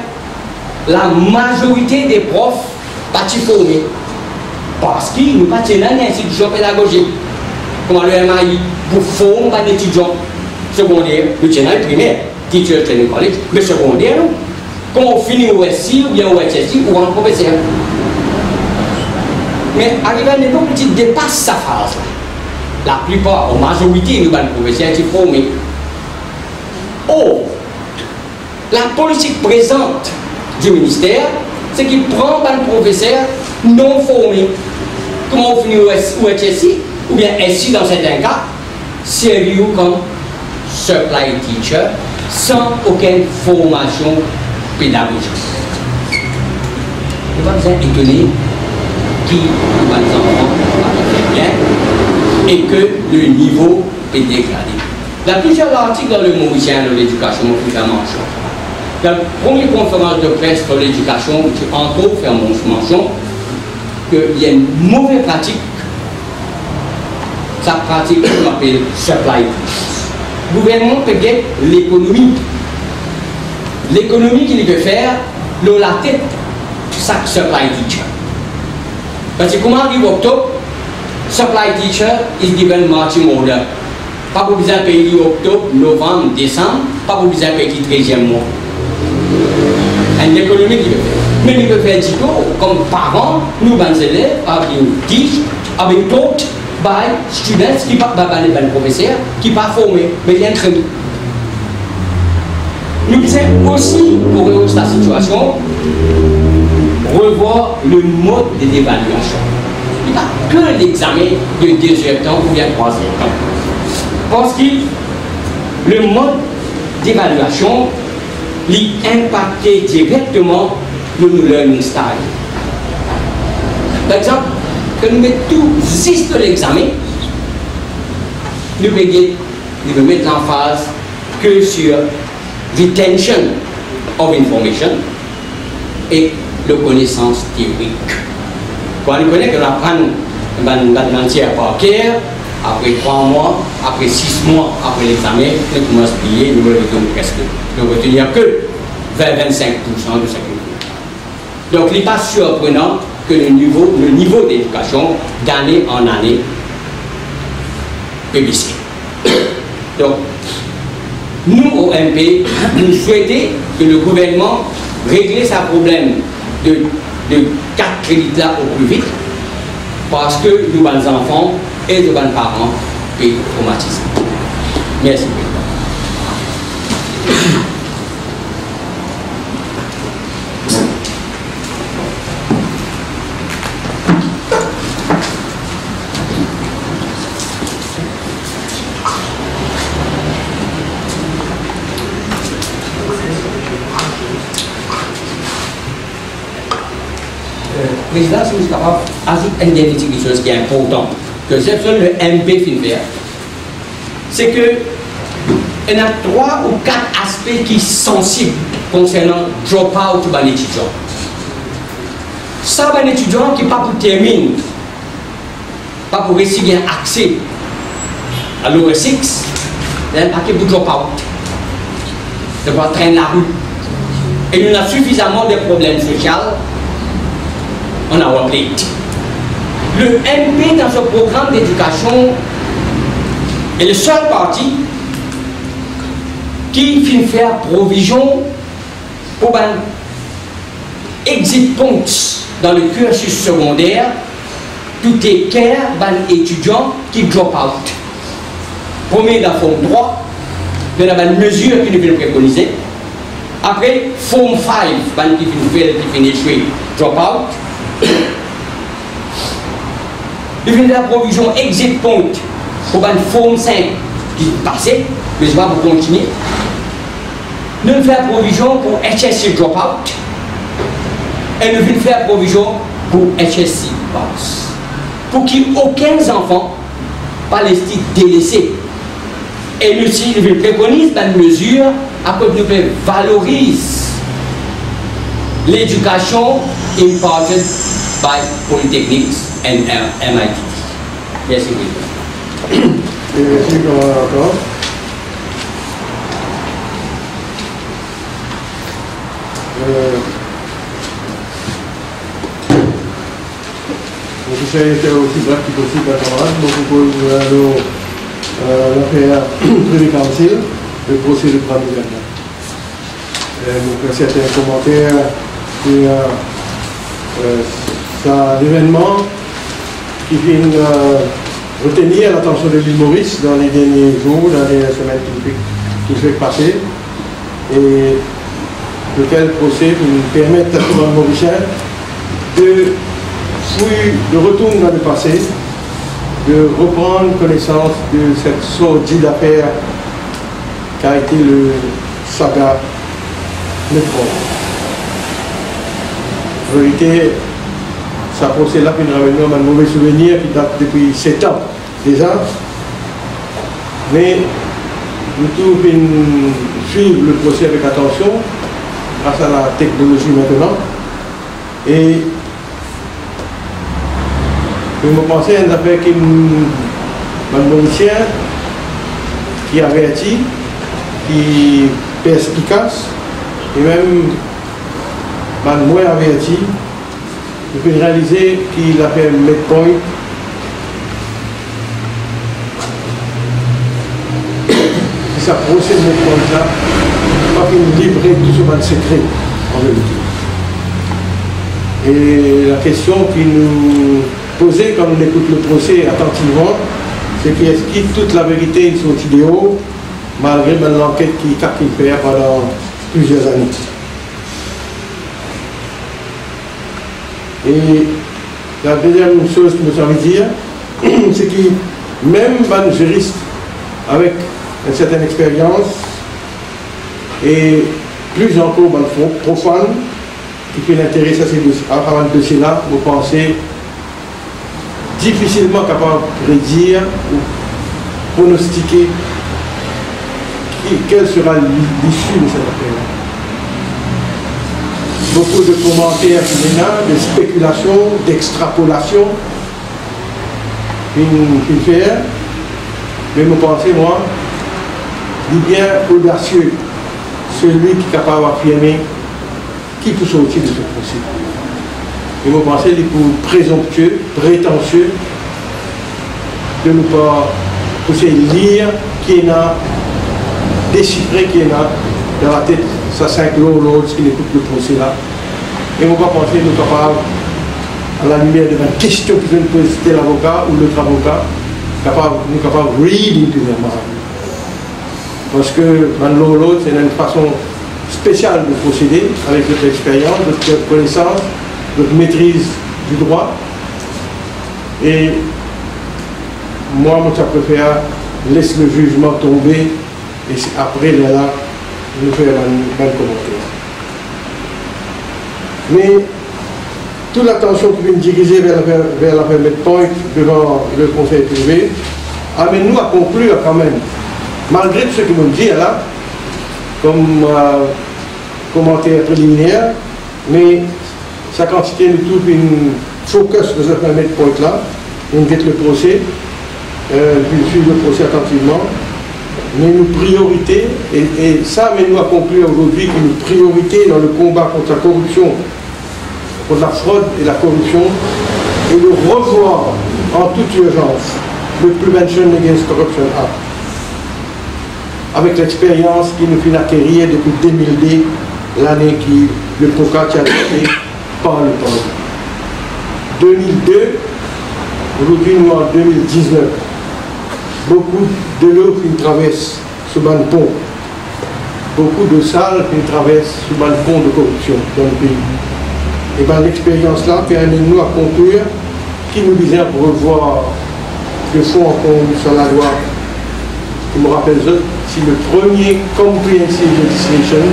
la majorité des profs sont formés. Parce qu'ils n'ont pas tenu une institution pédagogique, comme le MAI, pour former des étudiants secondaires, le général primaire, teacher training college, mais secondaire, quand on finit au SC ou bien au HSC ou en professeur. Mais arrivé à une époque où tu dépasses sa phase, la plupart, la majorité, nous sommes professeurs qui sont formés. Or, la politique présente du ministère, c'est qu'il prend un professeur non formé, comme on finit au HSI, ou bien SI dans certains cas, sérieux comme supply teacher, sans aucune formation pédagogique. Je ne vais pas vous étonner qui va les enfants bien et que le niveau est dégradé. Il y a plusieurs articles dans le Mauricien de l'éducation qui fait mention. La première conférence de presse sur l'éducation qui entre autres fait mention qu'il y a une mauvaise pratique. Sa pratique qu'on appelle supply. Le gouvernement peut gagner l'économie. L'économie qu'il peut faire, dans la tête, chaque supply teacher. Parce que comment arrive octobre, supply teacher is given marching order. Pas pour besoin de payer octobre, novembre, décembre, pas pour besoin de payer le 13e mois. Une économie qui peut faire. Mais il peut faire du tout, comme parents, nous, les élèves, avec teach, avec taught by students qui ne sont pas les professeurs, qui ne sont pas formés, mais bien très bien. Nous devons aussi, pour résoudre la situation, revoir le mode d'évaluation. Il n'y a pas que l'examen de 2 heures de temps ou bien 3 heures de temps. Parce que le mode d'évaluation impacte directement le learning style. Par exemple, quand nous mettons tout juste l'examen, nous pouvons mettre l'emphase que sur retention of information et la connaissance théorique. Quand on connaît qu'on apprend une matière par cœur, après 3 mois, après 6 mois, après l'examen, on commence à plier, nous retenons presque. Nous ne retenons que 20-25% de ce que. Donc, il n'est pas surprenant que le niveau d'éducation d'année en année peut baisser. Donc, nous, au MP, nous souhaitons que le gouvernement règle sa problème de 4 crédits là au plus vite, parce que nous, les enfants et les parents, sont traumatisés. Merci. Président, si vous êtes capable d'ajouter une des choses qui est importante, que c'est le MP fin faire, c'est que il y a 3 ou 4 aspects qui sont sensibles concernant drop-out de l'étudiant. Ça, un étudiant qui n'est pas pour terminer, pas pour réussir un accès à l'OR6, il y a un paquet pour drop-out. Il doit traîner la rue. Et il y a suffisamment de problèmes sociaux. On a rappelé. Le MP dans ce programme d'éducation est le seul parti qui finit faire provision pour un exit points dans le cursus secondaire, tout est clair d'un étudiant qui drop out. Premier dans la forme 3, il y a une mesure qui nous vient préconiser. Après, forme 5, qui finit échouer, drop out. Il vient de la provision exit point pour une forme 5 qui est passée, mais je vais vous continuer. Nous faisons provision pour HSC dropout et nous faisons provision pour HSC pass. Pour qu'aucun enfant palestinien délaissé. Et nous aussi, nous préconisons une mesure à quoi nous valorisons l'éducation imparted by Polytechnics and MIT. Merci. Merci encore. Donc, j'essaie d'être aussi bref que possible à camarade. Donc, on propose l'affaire Privy Council, le procès de Pramila. Donc, certains commentaires sur l'événement qui vient retenir l'attention de l'île Maurice dans les derniers jours, dans les dernières semaines qui fait passer. et lequel procès nous permettre à tout le monde mauricien de retourner dans le passé, de reprendre connaissance de cette sordide affaire qu'a été le saga Medpoint. En vérité, ça procès-là, puis nous avons un mauvais souvenir qui date depuis 7 ans déjà. Mais nous devons suivre le procès avec attention, grâce à la technologie maintenant. Et je me pensais à une affaire qui m'a mauricien, qui avertit, qui est perspicace, et même m'a moins averti. Je peux réaliser qu'il a fait un Medpoint. Et ça procède de Medpoint-là, pas qu'il livrer tout ce mal secret, en vérité. Et la question qui nous posait quand on écoute le procès attentivement, c'est qui explique toute la vérité sur vidéo, malgré l'enquête qu'il fait pendant plusieurs années. Et la deuxième chose que nous avons dire, c'est que même un juriste avec une certaine expérience et plus encore profane, qui peut l'intéresser à ce dossier-là, vous pensez difficilement capable de prédire ou pronostiquer quelle sera l'issue de cette affaire. Beaucoup de commentaires de spéculation, d'extrapolation, qu'il fait, mais vous pensez, moi, il est bien audacieux, celui qui est capable d'affirmer qui peut sortir de ce procès. Et vous pensez qu'il est présomptueux, prétentieux, de ne pas pousser lire qui est là, déchiffrer qui est là, dans la tête, ça 5 l'autre qui écoute le procès là. Et vous pas penser nous capables, à la lumière de la question que vient de poser l'avocat ou l'autre avocat, nous capables de read into their mind. Parce que l'autre, c'est une façon spéciale de procéder avec notre expérience, notre connaissance, notre maîtrise du droit. Et moi, je préfère laisser le jugement tomber et après, là, nous faire un commentaire. Mais toute l'attention qui vient diriger vers l'affaire Medpoint devant le conseil privé amène-nous à conclure quand même, malgré tout ce que nous dit là, comme commentaire préliminaire, mais ça constitue tout une focus de cette Medpoint là, on guette le procès, puis suivre le procès attentivement, mais une priorité, et ça amène-nous à conclure aujourd'hui qu'une priorité dans le combat contre la corruption, contre la fraude et la corruption, et de revoir en toute urgence le Prevention Against Corruption Act, avec l'expérience qui nous fait acquérir depuis 2002, l'année qui le POCA qui a été par le temps. 2002, aujourd'hui nous en 2019. Beaucoup de l'eau qui traverse ce ban pont, beaucoup de salles qui traversent ce ban pont de corruption dans le pays. Et bien l'expérience-là permet-nous à conclure qui nous disait à revoir le fond sur la loi. Je me rappelle, c'est le premier comprehensive legislation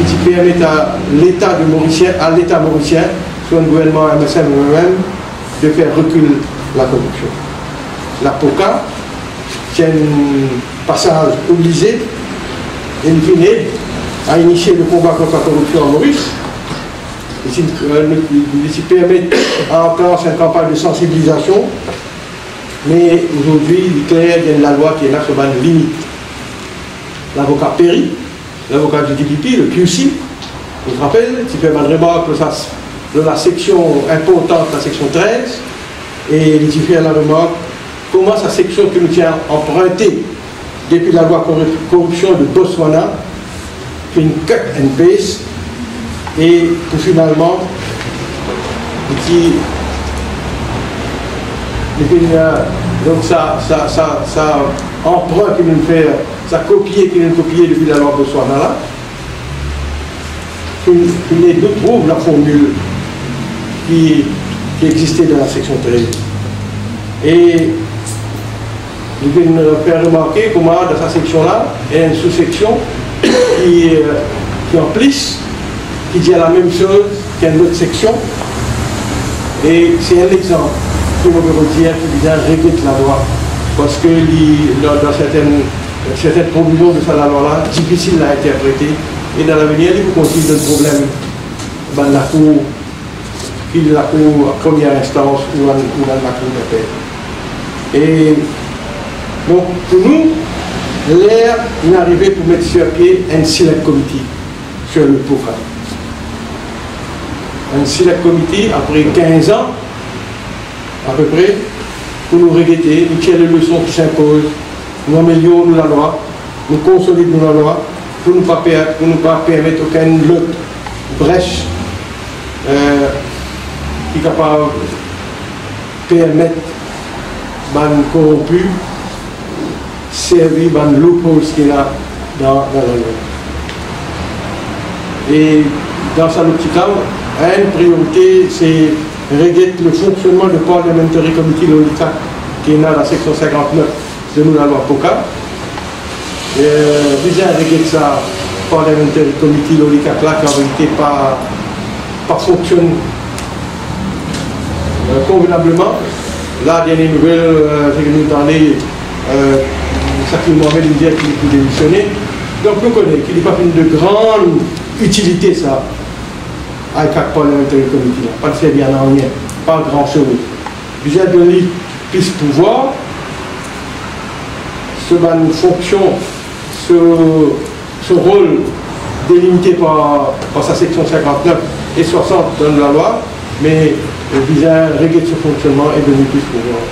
qui permet à l'État mauricien, soit un gouvernement MSM ou même, de faire reculer la corruption. La POCA, c'est un passage obligé, in fine, à initier le combat contre la corruption en Maurice. Il permet encore une campagne de sensibilisation, mais aujourd'hui, il est clair qu'il y a la loi qui est là sur une limite. L'avocat Perry, l'avocat du DPP, le QC, je vous rappelle, il fait une remarque de la section importante, la section 13, et il fait la remarque comment sa section que nous tient empruntée depuis la loi corruption de Botswana fait une cut and paste et pour finalement donc ça emprunt que nous fait ça copié, qui est copié depuis la loi Botswana là. Nous trouve la formule qui existait dans la section 13. Et je vais nous faire remarquer comment dans sa section-là, il y a une sous-section qui en plus, qui dit la même chose qu'une autre section. Et c'est un exemple qui me dire qui vient regrette la loi. Parce que dans certaines provisions de cette loi-là, difficile à interpréter. Et dans l'avenir, il faut continuer le problème dans la cour, la cour à première instance ou dans la cour de paix. Et donc, pour nous, l'air est arrivé pour mettre sur pied un select committee sur le programme. Un select committee, après 15 ans, à peu près, pour nous regretter, nous tirer les leçons qui s'imposent, nous améliorons la loi, nous consolidons la loi, pour ne pas permettre aucune autre brèche qui est capable de permettre les corrompus servir dans loopholes qu'il y a dans la loi. Et dans sa optique-là, une priorité, c'est régler le fonctionnement du Parliamentary Committee l'ONICA qui est dans la section 59 de nous, la loi POCA. Déjà régler ça, Parliamentary Committee l'ONICA là, qui en vérité pas fonctionne convenablement. La dernière nouvelle, c'est que nous avons ça qui Mohamed nous dit qu'il peut démissionner. Donc nous connaissons qu'il n'y a pas de grande utilité ça avec le Parliamentary Committee. Pas de servir à rien, pas grand chose. Déjà donné plus pouvoir, ce fonction, ce rôle délimité par sa section 59 et 60 dans la loi, mais déjà régler ce fonctionnement et donner plus pouvoir.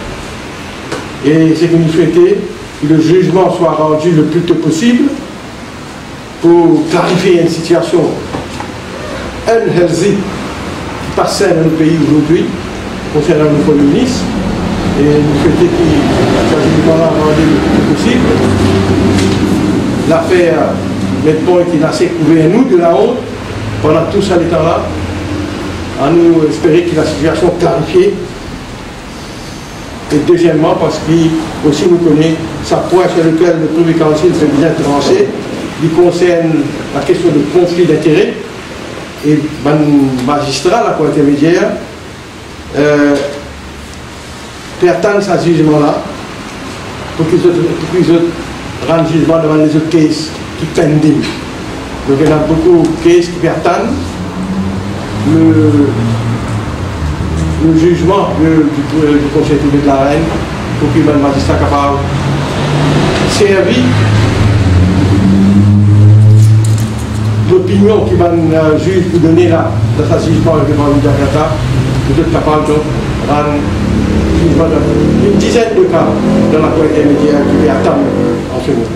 Et c'est que nous souhaitons que le jugement soit rendu le plus tôt possible pour clarifier une situation unhealthy qui passe dans le pays aujourd'hui concernant le Premier ministre. Et nous souhaitons que ce jugement-là rendu le plus tôt possible. L'affaire maintenant est assez couverte à nous de la honte pendant tout ce temps-là. À nous espérer que la situation est clarifiée. Et deuxièmement, parce qu'il aussi nous connaît sa point sur lequel le Privy Council fait bien trancher, qui concerne la question de conflit d'intérêts. Et le magistrat, la cour intermédiaire, peut attendre ce jugement-là pour qu'ils rendent jugement devant les autres cases qui pendent. Donc il y a beaucoup de cases qui attendent le jugement du Conseil public de la Reine pour qu'il y ait un magistrat capable de servir l'opinion qui va un juge pour donner dans sa jugement devant le Jakarta, pour être capable de rendre jugement une dizaine de cas dans la cour intermédiaire qui va attendre en ce moment.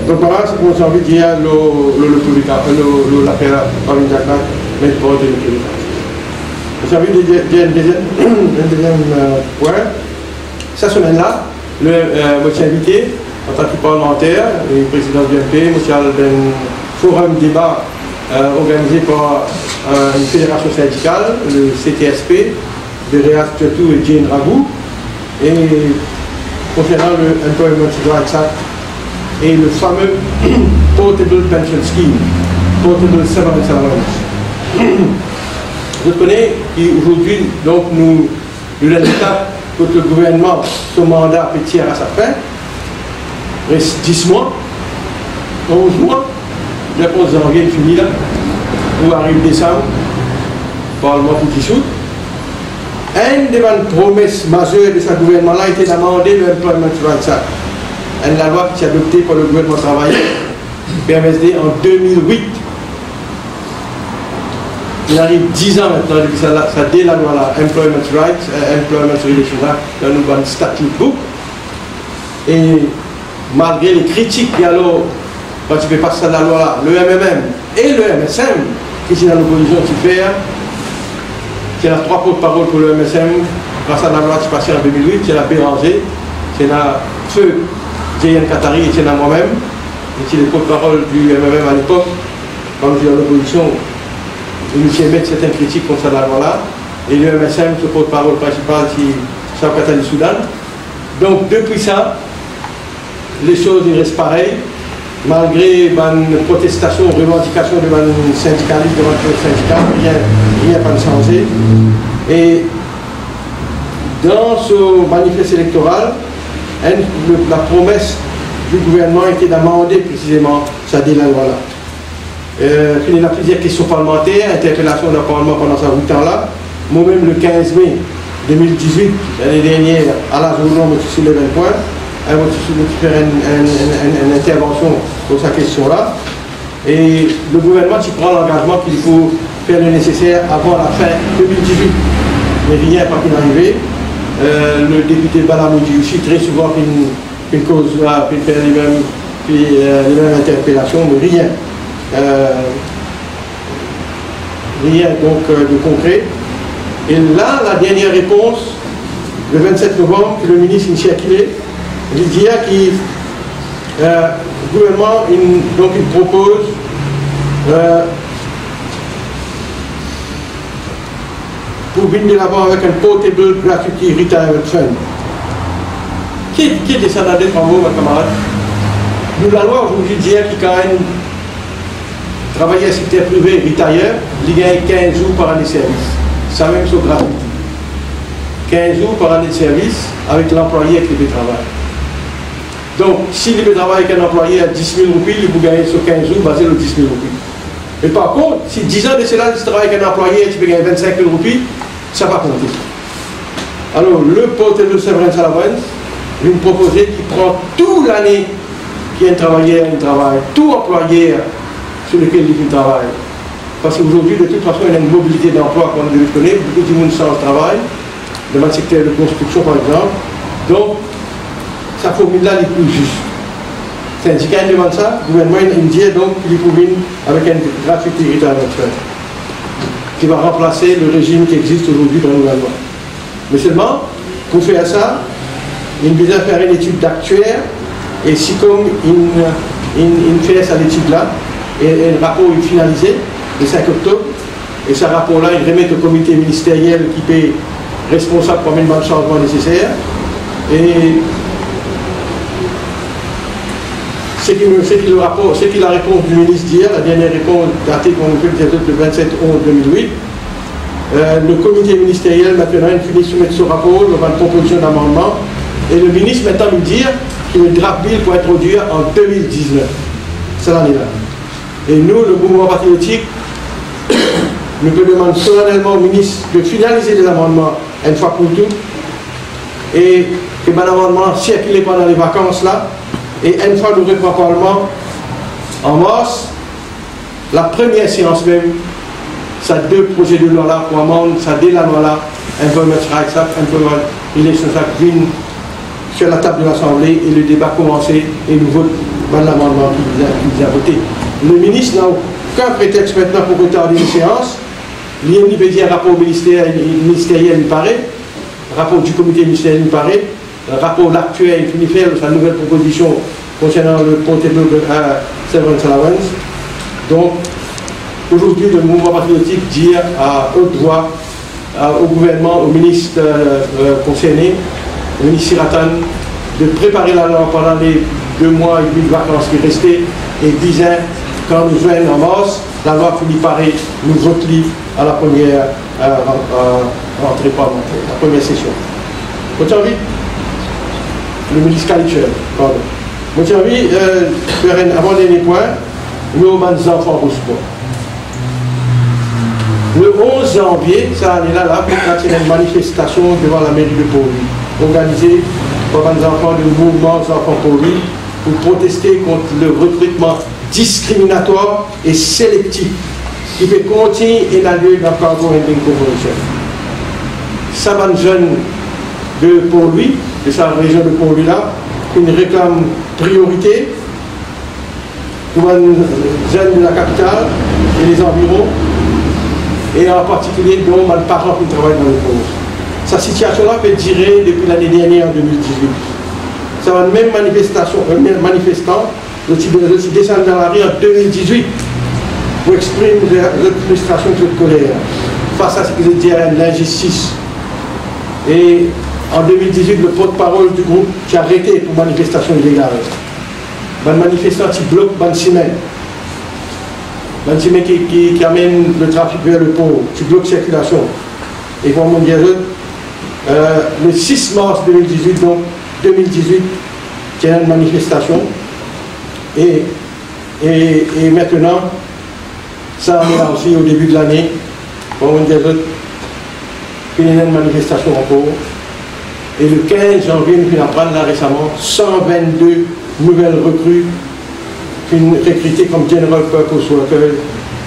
Donc voilà, c'est pour ça que je veux dire l'affaire par le Jakarta, mais pas de l'autorité. Vous savez, il y a un deuxième point. Cette semaine-là, votre invité, en tant que parlementaire, le président du MP, monsieur d'un forum débat organisé par une fédération syndicale, le CTSP, de Réas Tchetou et Jane Ragou, et concernant le Employment Rights Act et le fameux Portable Pension Scheme, Portable Severance Allowance. Je connais qu'aujourd'hui, donc nous l'étape que le gouvernement, son mandat peut tirer à sa fin, reste 10 mois, 11 mois, le 11 janvier est fini là, ou arrive décembre, Parlement pour dissoudre. Une des promesses majeures de ce gouvernement-là était d'amender le Employment Rights Act, une loi qui est adoptée par le gouvernement travailleur, PMSD en 2008. Il arrive 10 ans maintenant depuis ça dès la loi là, Employment Rights, Employment Relations Act, dans le statut book. Et malgré les critiques qui alors, quand tu fais passer la loi là, le MMM et le MSM, qui sont dans l'opposition qui fait, c'est la 3 porte-parole pour le MSM, grâce à la loi qui est passée en 2008, c'est la Béranger, c'est la Feu J.N. Katari, Etienne à moi-même, j'étais le porte-parole du MMM à l'époque, quand j'étais en opposition, nous émettre certaines critiques contre cette loi-là, et le MSM, ce porte-parole principal, c'est Cheikh Katari Soudan. Donc depuis ça, les choses restent pareilles, malgré une protestation, revendication de un syndicaliste, de un syndicat, rien n'a changé. Et dans ce manifeste électoral, la promesse du gouvernement était d'amender précisément cette loi-là. Il y a plusieurs questions parlementaires, interpellation d'un parlement pendant ce temps-là. Moi-même, le 15 mai 2018, l'année dernière, à la journée, je me suis soulevé un point. Je me suis fait une intervention sur cette question-là. Et le gouvernement prend l'engagement qu'il faut faire le nécessaire avant la fin 2018. Mais rien n'est pas arrivé. Le député Balamou dit aussi très souvent qu'une cause là, puis faire les mêmes interpellations, mais rien. Rien donc de concret. Et là, la dernière réponse, le 27 novembre, que le ministre Nchiakile, il dit que le gouvernement il propose pour venir là-bas avec un portable gratuity retirement fund. Qui est descendant des travaux, ma camarade? Nous, la loi aujourd'hui dit qu'il quand même travailler à secteur privé, retire, il gagne 15 jours par année de service. Ça même sur gratuit. 15 jours par année de service avec l'employé qui peut travailler. Donc, si il peut travailler avec un employé à 10 000 roupies, il peut gagner sur 15 jours basé sur 10 000 roupies. Mais par contre, si 10 ans de cela, tu travailles avec un employé et tu peux gagner 25 000 roupies, ça va compter. Alors, le porte-parole de Severance Allowance, il me proposait qu'il prend toute l'année qu'il y a un travailleur, un travail, tout employé sur lequel il travaille. Parce qu'aujourd'hui, de toute façon, il y a une mobilité d'emploi qu'on le connaît, beaucoup de monde sans travail, dans le secteur de construction par exemple. Donc, sa formule-là est plus juste. Syndicat demande ça, le gouvernement il dit donc qu'il faut venir avec une gratuité qui va remplacer le régime qui existe aujourd'hui dans le gouvernement. Mais seulement, pour faire ça, il vient faire une étude d'actuaire, et si comme il fait cette étude-là, et le rapport est finalisé le 5 octobre, et ce rapport-là, il remet au comité ministériel qui est responsable pour mettre le changement nécessaire. Et c'est qu'il la réponse du ministre d'hier, la dernière réponse datée le 27/11/2008. Le comité ministériel maintenant il finit de soumettre ce rapport devant une proposition d'amendement. Et le ministre maintenant nous dit qu'il le draft bill pour introduire en 2019. C'est l'année-là. Et nous, le mouvement patriotique, nous demandons solennellement au ministre de finaliser les amendements une fois pour toutes et que l'amendement circule pendant les vacances là. Et une fois nous reprend le Parlement en mars, la première séance même, ça deux projets de loi là pour amende, ça dès la loi là, Employment Rights Act, Employment Relations Act, viennent sur la table de l'Assemblée et le débat commencé et nous votons l'amendement qui nous a voté. Le ministre n'a aucun prétexte maintenant pour retarder une séance. Il veut dire un rapport ministériel, il paraît, rapport du comité ministériel, il paraît. Le rapport actuel, il finit faire sa nouvelle proposition concernant le portable de Severance Allowance. Donc, aujourd'hui, le mouvement patriotique dit à haute voix au gouvernement, au ministre concerné, au ministre Siratan, de préparer la loi pendant les 2 mois et demi de vacances qui restaient et disant, quand nous venons en mars, la loi finit par nous voter à la première rentrée parlementaire, la première session. Vous avez le ministre Kalitcher, pardon. Moi, j'ai envie de faire un avant-dernier point, nous avons des enfants au sport. Le 11 janvier, ça allait là, il y a une manifestation devant la mairie de Pau-Louis, organisée par des enfants du mouvement des enfants Pau-Louis pour protester contre le recrutement discriminatoire et sélectif qui peut continuer et dans le Cargo Handling Corporation. Ça va jeune de Pau-Louis, de sa région de Pau-Louis là, une réclame priorité pour les jeunes de la capitale et les environs, et en particulier dont les parents qui travaillent dans le cause. Sa situation-là peut durer depuis l'année dernière, en 2018. ça va même manifestant, je suis descendu dans la rue en 2018 pour exprimer notre frustration, notre colère face à ce que je dis à l'injustice. Et en 2018, le porte-parole du groupe qui a arrêté pour manifestation illégale. Un manifestant qui bloque Bansimé. Bansimé qui amène le trafic vers le port, qui bloque la circulation. Et pour mon dire, le 6 mars 2018, donc 2018, il y a une manifestation. Et maintenant, ça on est aussi au début de l'année, pour mon dire, il y a une manifestation encore. Et le 15 janvier, nous venons apprendre là récemment 122 nouvelles recrues recrutées comme General Purpose Worker.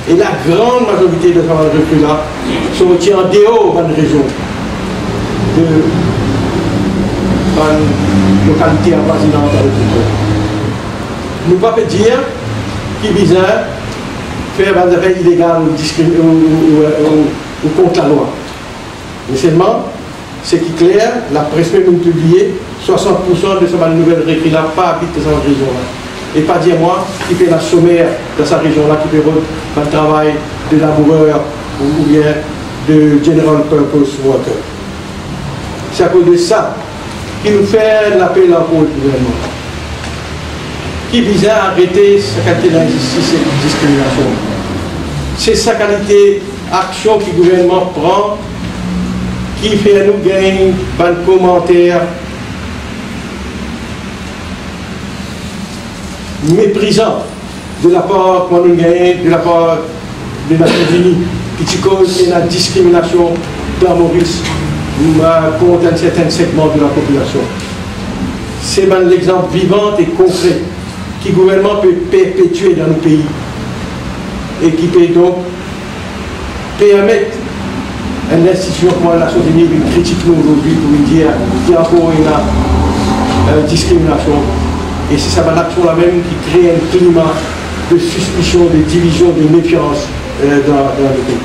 Et la grande majorité de ces recrues-là sont aussi en dehors de la région, de la localité avoisinante avec le nous ne pouvons pas dire qu'il est bizarre faire des affaires illégales ou contre la loi. Mais seulement, c'est qui est clair, la presse même publié, 60% de ces nouvelles recrues-là pas habitent dans cette région-là. Et pas dire moi qui fait la sommaire dans cette région-là, qui fait le travail de laboureur ou bien de General Purpose Worker. C'est à cause de ça qu'il nous fait l'appel encore au gouvernement. Qui vise à arrêter sa qualité d'injustice et de discrimination. C'est sa qualité d'action que le gouvernement prend qui fait nous gagner par commentaires méprisants de la part qu'on nous gagne, de la part des Nations Unies, qui cause la discrimination dans Maurice contre un certain segment de la population. C'est l'exemple vivant et concret que le gouvernement peut perpétuer dans nos pays et qui peut donc permettre à une institution comme la Nations Unies de critiquer nous aujourd'hui pour nous dire qu'il y a encore une discrimination. Et c'est ça l'action là même qui crée un climat de suspicion, de division, de méfiance dans le pays.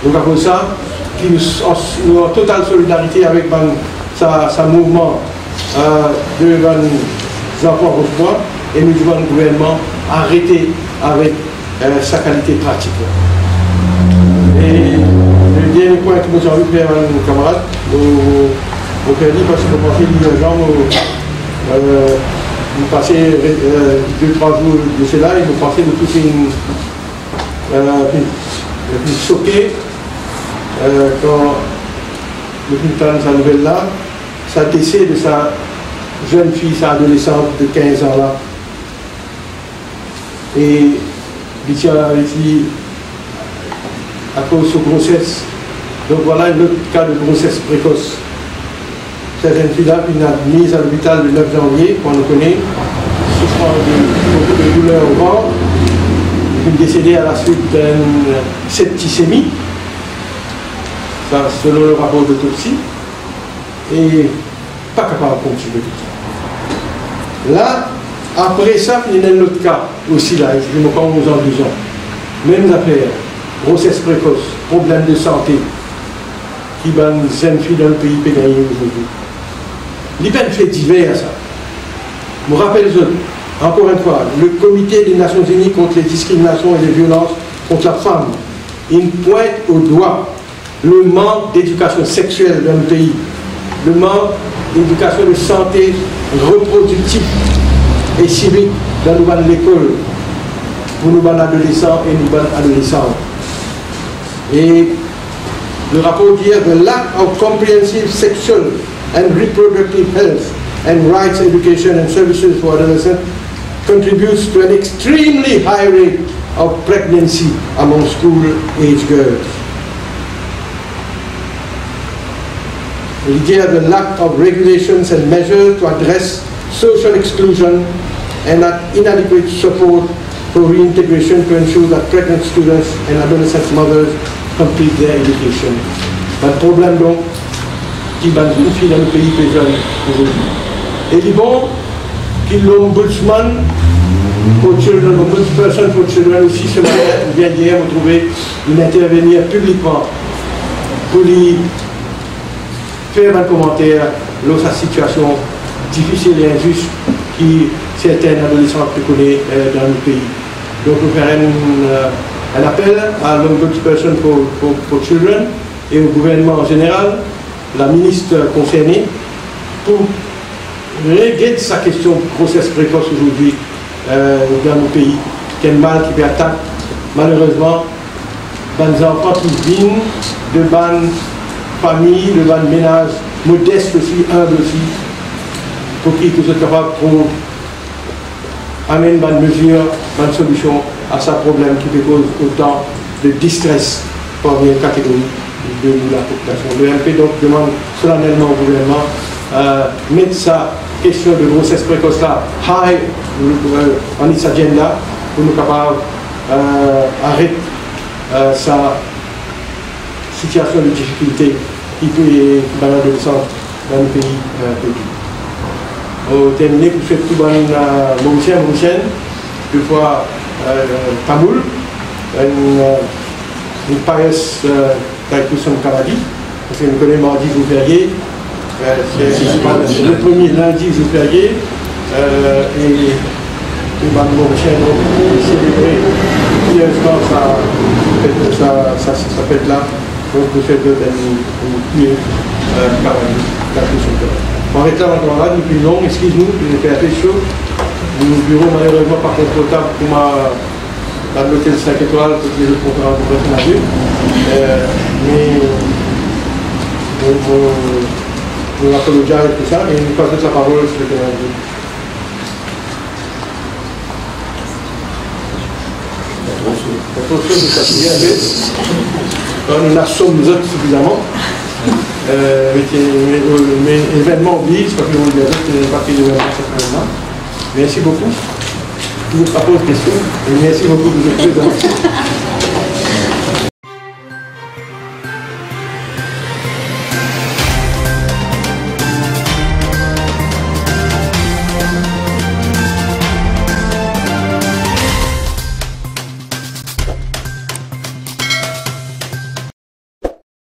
Donc à cause de ça, nous sommes en totale solidarité avec sa mouvement de enfants Rochebois et nous devons le gouvernement arrêter avec sa qualité pratique. Et le dernier point que nous avons envie de faire avec nos camarades, au crédit, parce que nous pensons que les gens nous passaient 2-3 jours de cela et nous pensaient de tout une choqué quand nous finissons sa nouvelle là, sa décès de sa jeune fille, sa adolescente de 15 ans là. Et il tient ici à cause de grossesse. Donc voilà un autre cas de grossesse précoce. Cette jeune fille-là, qui est mise à l'hôpital le 9 janvier, qu'on nous connaît, souffrant de beaucoup de douleurs au ventre, qui est décédée à la suite d'une septicémie, selon le rapport d'autopsie, et pas capable de continuer tout ça. Là, après ça, il y a un autre cas aussi là, il y a encore 11 ans, 12 ans. Même affaire, grossesse précoce, problème de santé, qui va une jeune fille dans le pays peut gagner aujourd'hui. Il y a fait divers à ça. Je me rappelle, encore une fois, le Comité des Nations Unies contre les discriminations et les violences contre la femme, il pointe au doigt le manque d'éducation sexuelle dans le pays, le manque d'éducation de santé reproductive et civique dans l'école, pour nos adolescents et nos adolescentes. Et le rapport dit que the lack of comprehensive sexual and reproductive health and rights education and services for adolescents contributes to an extremely high rate of pregnancy among school-age girls. Il dit que the lack of regulations and measures to address social exclusion and inadequate support for reintegration to ensure that pregnant students and adolescent mothers complete their education. Le problème donc, qui va une fille dans le pays jeune aujourd'hui. Et il est bon qu'il l'ombudsman pour children, l'ombudsperson pour children aussi ce matin, vient d'hier, vous trouvez, il intervenir publiquement pour lui faire un commentaire sur sa situation difficile et injuste qui certains adolescents connaissent dans le pays. Donc nous ferons un appel à l'Ombudsperson for Children et au gouvernement en général, la ministre concernée, pour régler sa question de grossesse précoce aujourd'hui dans nos pays. Quel mal qui fait attaque, malheureusement, des enfants qui viennent de bonnes familles, de bonnes ménages, modestes aussi, humbles aussi, pour qu'ils soient capables d'amener une bonne mesure, une bonne solution à ce problème qui fait cause autant de distress pour une catégorie de la population. Le MP donc demande solennellement au gouvernement mettre sa question de grossesse précoce là high en its agenda pour nous capables d'arrêter sa situation de difficulté qui peut dans l'adolescence dans le pays pays. Au terminé, vous faites tout bon Mauricien, deux fois Tamoul, une paresse d'Aïkousson Kaladi, parce que nous connaissons mardi jour férié, c'est le premier lundi jour férié, et le ban Mauricien est célébré pieusement sa fête là, donc vous faites une Kaladi, d'Aïkousson Kaladi. On réclame encore là depuis long, excuse-nous, il était un peu chaud. Nos bureaux, malheureusement, pas confortables pour l'hôtel 5 étoiles, pour les autres conférences de presse la vue. Mais nous apologisons et tout ça, et nous passons la parole sur le terrain. Autre chose de s'appuyer avec, nous assommons nous autres suffisamment. Mais événement oblige, parce que vous le savez, c'est partie de l'événement certainement. Merci beaucoup. Je vous pose des questions et merci beaucoup de votre présence.